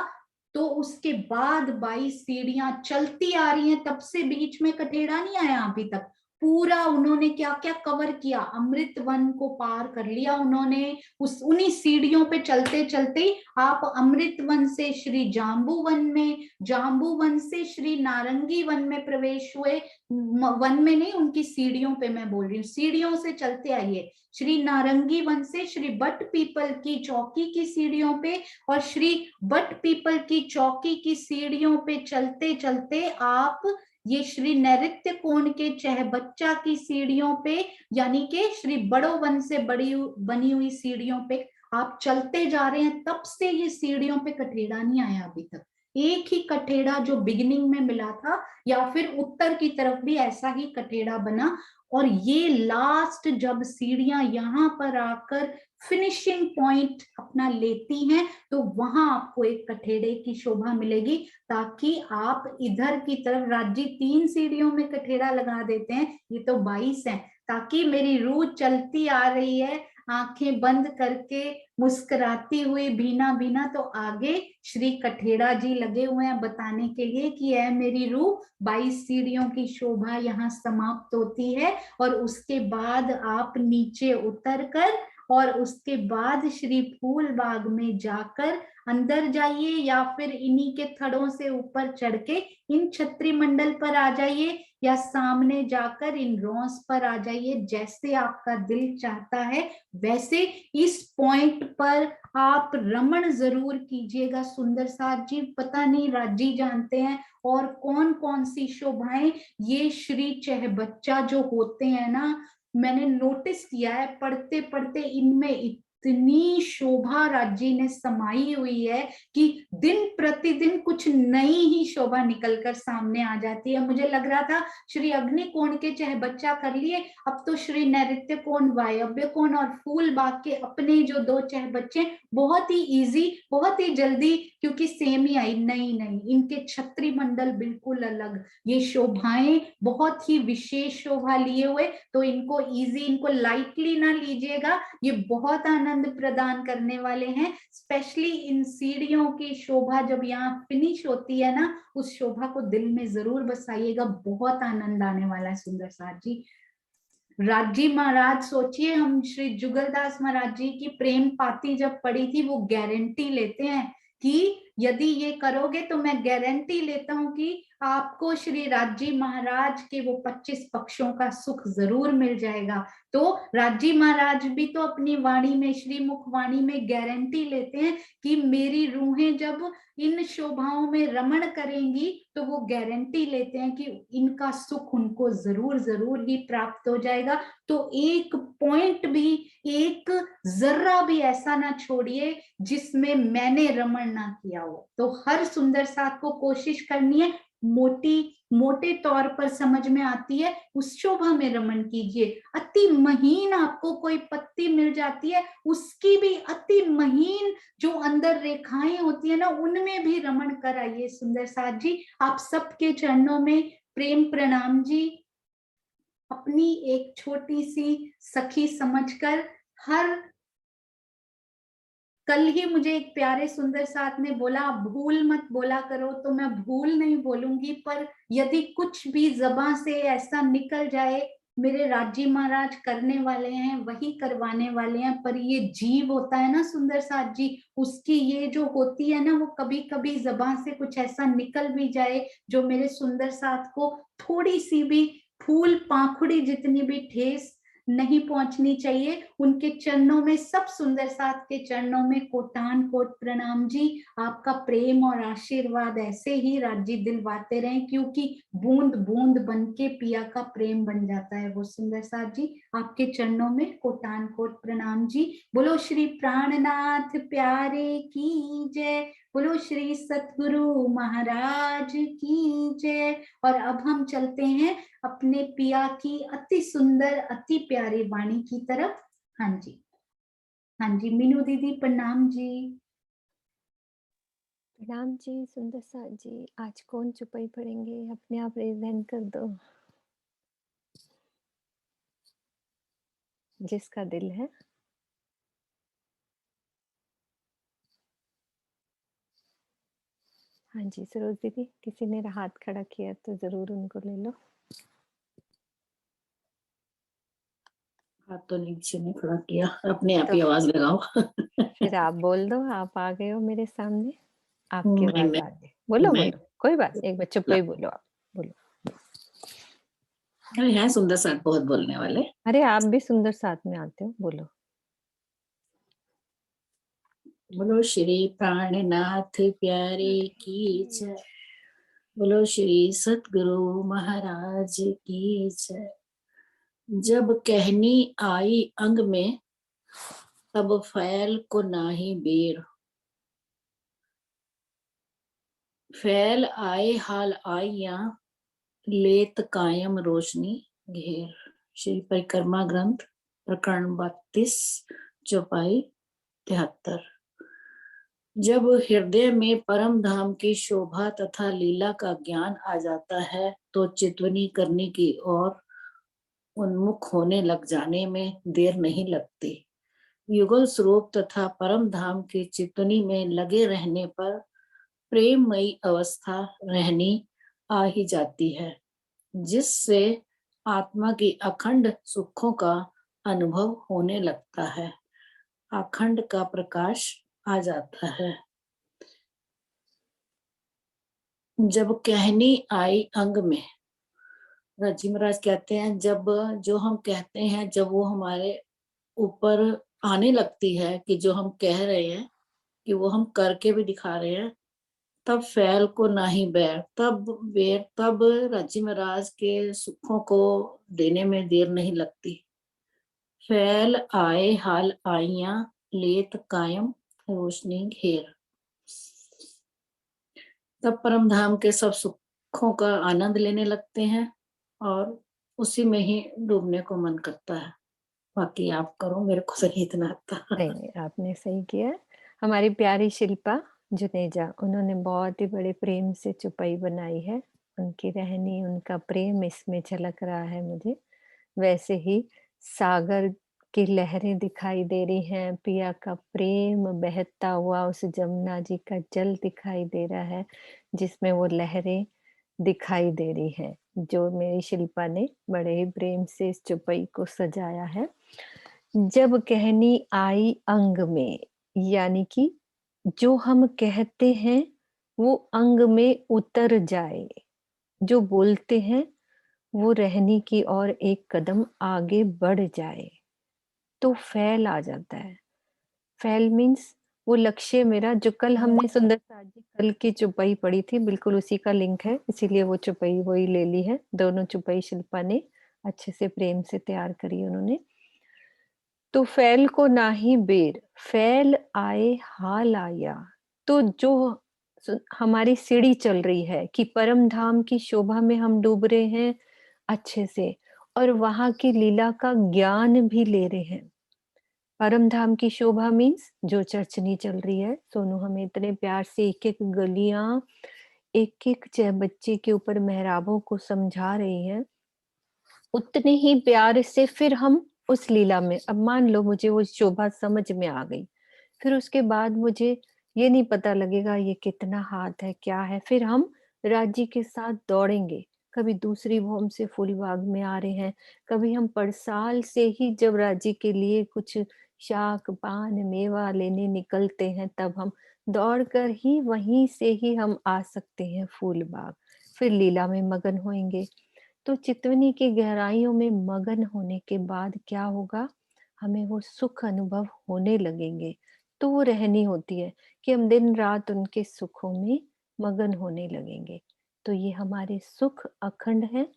तो उसके बाद 22 सीढ़ियां चलती आ रही हैं, तब से बीच में कठेड़ा नहीं आया अभी तक। पूरा उन्होंने क्या क्या कवर किया, अमृत वन को पार कर लिया उन्होंने, उस उन्हीं सीढ़ियों पे चलते चलते आप अमृत वन से श्री जाम्बू वन में, जाम्बू वन से श्री नारंगी वन में प्रवेश हुए, वन में नहीं, उनकी सीढ़ियों पे मैं बोल रही हूँ, सीढ़ियों से चलते आइए, श्री नारंगी वन से श्री बट पीपल की चौकी की सीढ़ियों पे, और श्री बट पीपल की चौकी की सीढ़ियों पे चलते चलते आप ये श्री नैऋत्य कोण के चहबच्चा की सीढ़ियों पे, यानी कि श्री बड़ो वन से बनी हुई सीढ़ियों पे आप चलते जा रहे हैं तब से ये सीढ़ियों पे कठेड़ा नहीं आया अभी तक। एक ही कठेड़ा जो बिगिनिंग में मिला था, या फिर उत्तर की तरफ भी ऐसा ही कठेड़ा बना, और ये लास्ट जब सीढ़ियां यहाँ पर आकर फिनिशिंग पॉइंट अपना लेती हैं तो वहां आपको एक कठेड़े की शोभा मिलेगी, ताकि आप इधर की तरफ, राज्य 3 सीढ़ियों में कठेड़ा लगा देते हैं, ये तो 22 है, ताकि मेरी रूह चलती आ रही है आंखें बंद करके मुस्कुराती हुई भीना भीना, तो आगे श्री कठेड़ा जी लगे हुए हैं बताने के लिए कि ऐ मेरी रूह 22 सीढ़ियों की शोभा यहाँ समाप्त होती है, और उसके बाद आप नीचे उतर कर और उसके बाद श्री फूल बाग में जाकर अंदर जाइए, या फिर इन्हीं के थड़ों से ऊपर चढ़ के इन छत्री मंडल पर आ जाइए, या सामने जाकर इन रोंस पर आ जाइए, जैसे आपका दिल चाहता है वैसे। इस पॉइंट पर आप रमण जरूर कीजिएगा सुंदर साथ जी। पता नहीं राजी जानते हैं और कौन कौन सी शोभाएं ये श्री चहबच्चा जो होते हैं ना, मैंने नोटिस किया है पढ़ते पढ़ते इनमें इतनी शोभा राज्य ने समाई हुई है कि दिन प्रतिदिन कुछ नई ही शोभा निकलकर सामने आ जाती है। मुझे लग रहा था श्री अग्निकोण के चहबच्चा कर लिए, अब तो श्री नैऋत्य कोण, वायव्य कोण और फूल बाग के अपने जो 2 चहबच्चे, बहुत ही इजी, बहुत ही जल्दी, क्योंकि सेम ही आई। नहीं नहीं, इनके छत्री मंडल बिल्कुल अलग, ये शोभाएं बहुत ही विशेष शोभा लिए हुए, तो इनको इजी, इनको लाइटली ना लीजिएगा, ये बहुत आनंद प्रदान करने वाले हैं। स्पेशली इन सीढ़ियों की शोभा जब यहाँ फिनिश होती है ना, उस शोभा को दिल में जरूर बसाइएगा, बहुत आनंद आने वाला है सुंदर साथ जी। राजी महाराज सोचिए, हम श्री जुगलदास महाराज जी की प्रेम पाती जब पढ़ी थी, वो गारंटी लेते हैं कि यदि ये करोगे तो मैं गारंटी लेता हूं कि आपको श्री राजी महाराज के वो 25 पक्षों का सुख जरूर मिल जाएगा। तो राजी महाराज भी तो अपनी वाणी में, श्री मुखवाणी में गारंटी लेते हैं कि मेरी रूहें जब इन शोभाओं में रमण करेंगी तो वो गारंटी लेते हैं कि इनका सुख उनको जरूर जरूर ही प्राप्त हो जाएगा। तो एक पॉइंट भी, एक जर्रा भी ऐसा ना छोड़िए जिसमें मैंने रमण ना किया हो। तो हर सुंदर साथ को कोशिश करनी है, मोटे तौर पर समझ में आती है उस शोभा में रमण कीजिए। अति महीन आपको कोई पत्ती मिल जाती है, उसकी भी अति महीन जो अंदर रेखाएं होती है ना, उनमें भी रमण कराइए सुंदर साथ जी। आप सबके चरणों में प्रेम प्रणाम जी। अपनी एक छोटी सी सखी समझकर, हर कल ही मुझे एक प्यारे सुंदर साथ ने बोला भूल मत बोला करो, तो मैं भूल नहीं बोलूंगी, पर यदि कुछ भी ज़बां से ऐसा निकल जाए, मेरे राजी महाराज करने वाले हैं, वही करवाने वाले हैं, पर ये जीव होता है ना सुंदर साथ जी, उसकी ये जो होती है ना, वो कभी कभी ज़बां से कुछ ऐसा निकल भी जाए जो मेरे सुंदर साथ को थोड़ी सी भी, फूल पाखुड़ी जितनी भी ठेस नहीं पहुंचनी चाहिए। उनके चरणों में, सब सुंदर साथ के चरणों में कोटान कोट प्रणाम जी। आपका प्रेम और आशीर्वाद ऐसे ही राज्य दिलवाते रहें, क्योंकि बूंद बूंद बन के पिया का प्रेम बन जाता है वो सुंदर साथ जी। आपके चरणों में कोटान कोट प्रणाम जी। बोलो श्री प्राणनाथ प्यारे की जय, बोलो श्री सतगुरु महाराज की जय। और अब हम चलते हैं अपने पिया की अति सुंदर अति प्यारी वाणी की तरफ। हाँ जी, हाँ जी, मीनू दीदी प्रणाम जी। प्रणाम जी सुंदर साथ जी। आज कौन चुपाई पढ़ेंगे? अपने आप रेज हैंड कर दो, जिसका दिल है। हाँ जी सरोज दीदी, किसी ने हाथ खड़ा किया तो जरूर उनको ले लो। हाथ तो नहीं किसी ने खड़ा किया, अपने आप तो ही आवाज लगाओ। फिर आप बोल दो, आप आ गए हो मेरे सामने, आपकी आवाज मैं आ गई। बोलो मैं बोलो, कोई बात नहीं, एक बार चुप ही बोलो, आप बोलो। अरे हैं सुंदर साथ बहुत बोलने वाले। अरे आप भी सुंदर साथ में आते हो, बोलो। बोलो श्री प्राणनाथ प्यारे की जय, बोलो श्री सतगुरु महाराज की जय। जब कहनी आई अंग में तब फैल को नाही बेर, फैल आए हाल आइया, लेत कायम रोशनी घेर। श्री परिक्रमा ग्रंथ प्रकरण 32 चौपाई 73। जब हृदय में परम धाम की शोभा तथा लीला का ज्ञान आ जाता है तो चितवनी करने की ओर उन्मुख होने लग जाने में देर नहीं लगती। युगल स्वरूप तथा परम धाम की चितवनी में लगे रहने पर प्रेममयी अवस्था रहनी आ ही जाती है, जिससे आत्मा की अखंड सुखों का अनुभव होने लगता है, अखंड का प्रकाश आ जाता है। जब कहनी आई अंग में, राजी महाराज कहते हैं जब जो हम कहते हैं जब वो हमारे ऊपर आने लगती है कि जो हम कह रहे हैं कि वो हम करके भी दिखा रहे हैं, तब फैल को नाही बैर, तब राजी महाराज के सुखों को देने में देर नहीं लगती। फैल आए हाल आइया, लेत कायम रोशनी घेर। तब परम धाम के सब सुखों का आनंद लेने लगते हैं और उसी में ही डूबने को मन करता है। बाकी आप करो, मेरे को सही इतना आता। नहीं, आपने सही किया। हमारी प्यारी शिल्पा जुनेजा, उन्होंने बहुत ही बड़े प्रेम से चौपाई बनाई है। उनकी रहनी, उनका प्रेम इसमें झलक रहा है मुझे। वैसे ही सागर की लहरें दिखाई दे रही हैं, पिया का प्रेम बहता हुआ उस जमुना जी का जल दिखाई दे रहा है, जिसमें वो लहरें दिखाई दे रही हैं, जो मेरी शिल्पा ने बड़े ही प्रेम से इस चौपाई को सजाया है। जब कहनी आई अंग में, यानी कि जो हम कहते हैं वो अंग में उतर जाए, जो बोलते हैं वो रहनी की ओर एक कदम आगे बढ़ जाए, तो फैल आ जाता है। फैल मीन्स वो लक्ष्य मेरा, जो कल हमने सुंदर साथ जी कल की चौपाई पढ़ी थी, बिल्कुल उसी का लिंक है, इसीलिए वो चौपाई वही ले ली है। दोनों चौपाई शिल्पा ने अच्छे से प्रेम से तैयार करी उन्होंने। तो फैल को नाही बेर, फैल आए हाल आया। तो जो हमारी सीढ़ी चल रही है कि परम धाम की शोभा में हम डूब रहे हैं अच्छे से, और वहां की लीला का ज्ञान भी ले रहे हैं। परम धाम की शोभा मीन्स जो चर्चनी चल रही है, सोनू हमें इतने प्यार से एक एक गलियां, एक एक बच्चे के ऊपर मेहराबों को समझा रही है, उतने ही प्यार से फिर हम उस लीला में, अब मान लो मुझे वो शोभा समझ में आ गई, फिर उसके बाद मुझे ये नहीं पता लगेगा ये कितना हाथ है क्या है, फिर हम राज्य के साथ दौड़ेंगे। कभी दूसरी भौम से फूलबाग में आ रहे हैं, कभी हम परसाल से ही जब राज्य के लिए कुछ शाक पान मेवा लेने निकलते हैं, तब हम दौड़कर ही वहीं से ही हम आ सकते हैं फूलबाग, फिर लीला में मगन होंगे। तो चितवनी की गहराइयों में मगन होने के बाद क्या होगा, हमें वो सुख अनुभव होने लगेंगे। तो वो रहनी होती है कि हम दिन रात उनके सुखों में मगन होने लगेंगे। तो ये हमारे सुख अखंड हैं,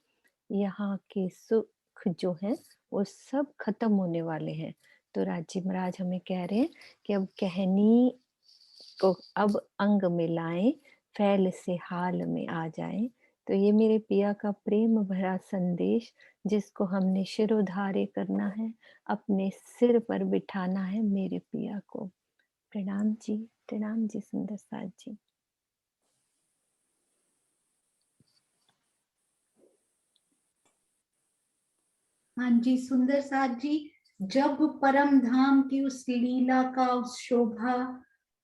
यहाँ के सुख जो हैं वो सब खत्म होने वाले हैं। तो राजी महाराज हमें कह रहे हैं कि अब कहनी को अब अंग में लाएं, फैल से हाल में आ जाएं। तो ये मेरे पिया का प्रेम भरा संदेश, जिसको हमने शिरोधार्य करना है, अपने सिर पर बिठाना है मेरे पिया को। प्रणाम जी सुंदर साथ जी। हाँ जी सुंदर साथ जी, जब परम धाम की उस लीला का, उस शोभा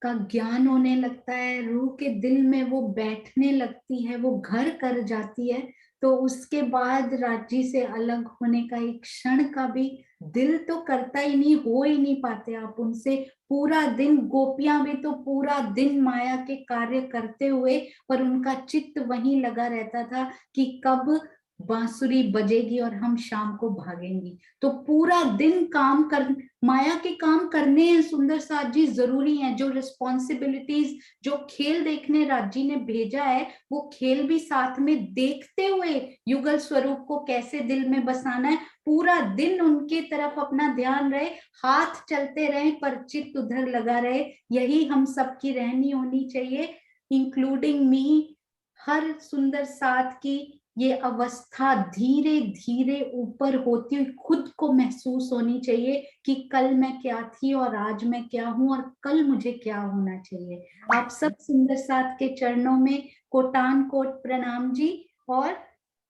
का ज्ञान होने लगता है, रूह के दिल में वो बैठने लगती है, वो घर कर जाती है, तो उसके बाद राज्य से अलग होने का एक क्षण का भी दिल तो करता ही नहीं, हो ही नहीं पाते आप उनसे। पूरा दिन गोपियां भी तो पूरा दिन माया के कार्य करते हुए, पर उनका चित्त वहीं लगा रहता था कि कब बांसुरी बजेगी और हम शाम को भागेंगी। तो पूरा दिन काम कर, माया के काम करने हैं सुंदर साथ जी, जरूरी हैं। जो रिस्पॉन्सिबिलिटीज, जो खेल देखने राज जी ने भेजा है, वो खेल भी साथ में देखते हुए युगल स्वरूप को कैसे दिल में बसाना है। पूरा दिन उनके तरफ अपना ध्यान रहे, हाथ चलते रहे पर चित्त उधर लगा रहे। यही हम सबकी रहनी होनी चाहिए, इंक्लूडिंग मी। हर सुंदर साथ की ये अवस्था धीरे धीरे ऊपर होती हुई खुद को महसूस होनी चाहिए कि कल मैं क्या थी और आज मैं क्या हूं और कल मुझे क्या होना चाहिए। आप सब सुंदर साथ के चरणों में कोटान कोट प्रणाम जी। और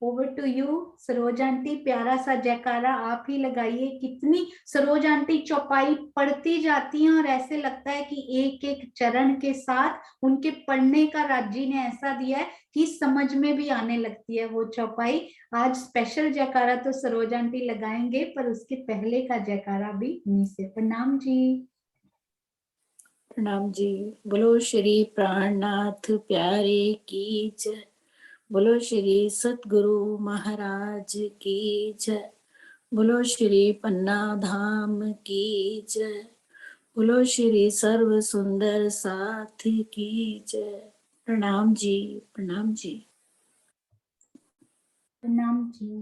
over to you Saroj aunty, प्यारा सा जयकारा आप ही लगाइए। कितनी सरोज आंटी चौपाई पढ़ती जाती हैं और ऐसे लगता है कि एक एक चरण के साथ उनके पढ़ने का राज्य ने ऐसा दिया है कि समझ में भी आने लगती है वो चौपाई। आज स्पेशल जयकारा तो सरोज आंटी लगाएंगे, पर उसके पहले का जयकारा भी उन्हीं से। प्रणाम जी। प्रणाम जी। बोलो श्री प्राणनाथ प्यारे की जय। बोलो श्री सतगुरु महाराज की जय। बोलो श्री पन्ना धाम की जय। बोलो श्री सर्व सुंदर साथ की जय। प्रणाम जी, प्रणाम जी। प्रणाम जी।